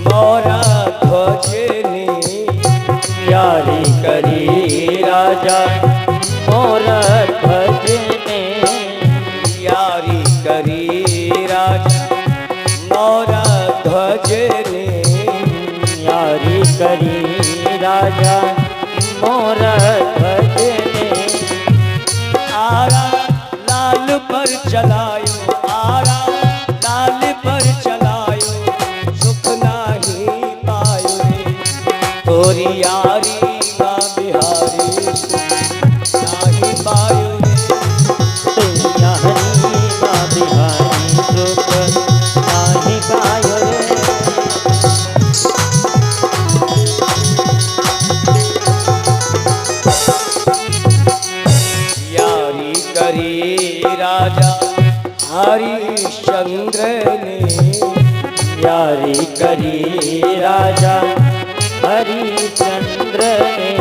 मोरा ध्वज ने, यारी करी राजा मोर ध्वज ने, यारी करी राजा मोरा ध्वज ने, यारी करी राजा मोर ध्वज ने, आरा लाल पर चलायो, आरा लाल पर चलायो, सुख नाही पायो रे, तोरी यारी माँ बिहारी सुख नाही पायो रे, तेरी यारी माँ बिहारी सुख नाही पायो रे। यारी करी राजा हरिश्चंद्र ने, यारी करी राजा हरिश्चंद्र ने,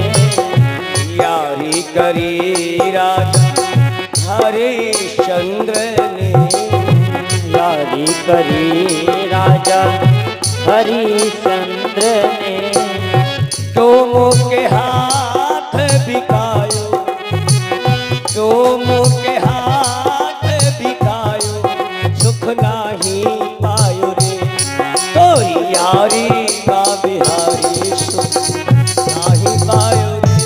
यारी करी राजा हरिश्चंद्र ने, यारी करी राजा हरिश्चंद्र ने, डोमो के हाथ बिकायो, डोमो के हाथ बिकायो, सुख नाही पायो रे, तोरी यारी माँ बिहारी सुख नाही पायो रे,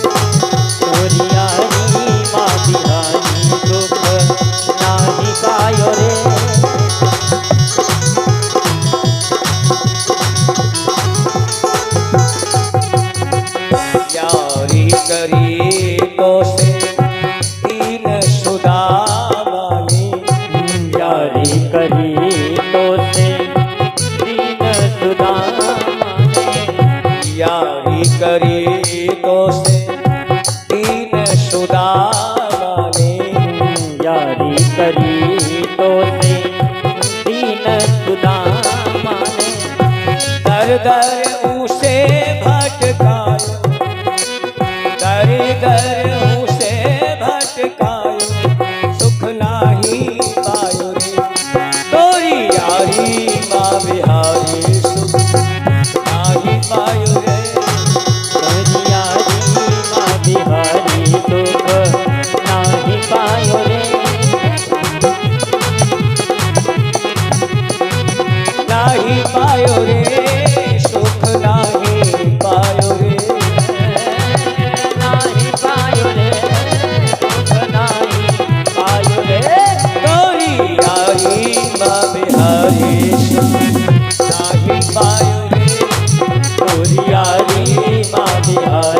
तोरी यारी माँ बिहारी सुख नाही पायो रे। यारी करी तो से दीन सुदामानी, यारी करी तो से दीन सुदामाने, यारी करी तो से दीन सुदामानी, यारी करी तो से दीन सुदामाने, दर दर उसे भटकायो, दर दर उसे भटकायो, सुख नाही पायो रे, तोरी यारी माँ बिहारी सुख नाही पायो रे, तोरी यारी माँ बिहारी सुख नाही पायो रे। नाही पायो रे सुख नाही पायो रे, नाही पायो रे सुख नाही पायो रे, तोरी यारी माँ बिहारी सुख नाही पायो रे, तोरी यारी माँ बिहारी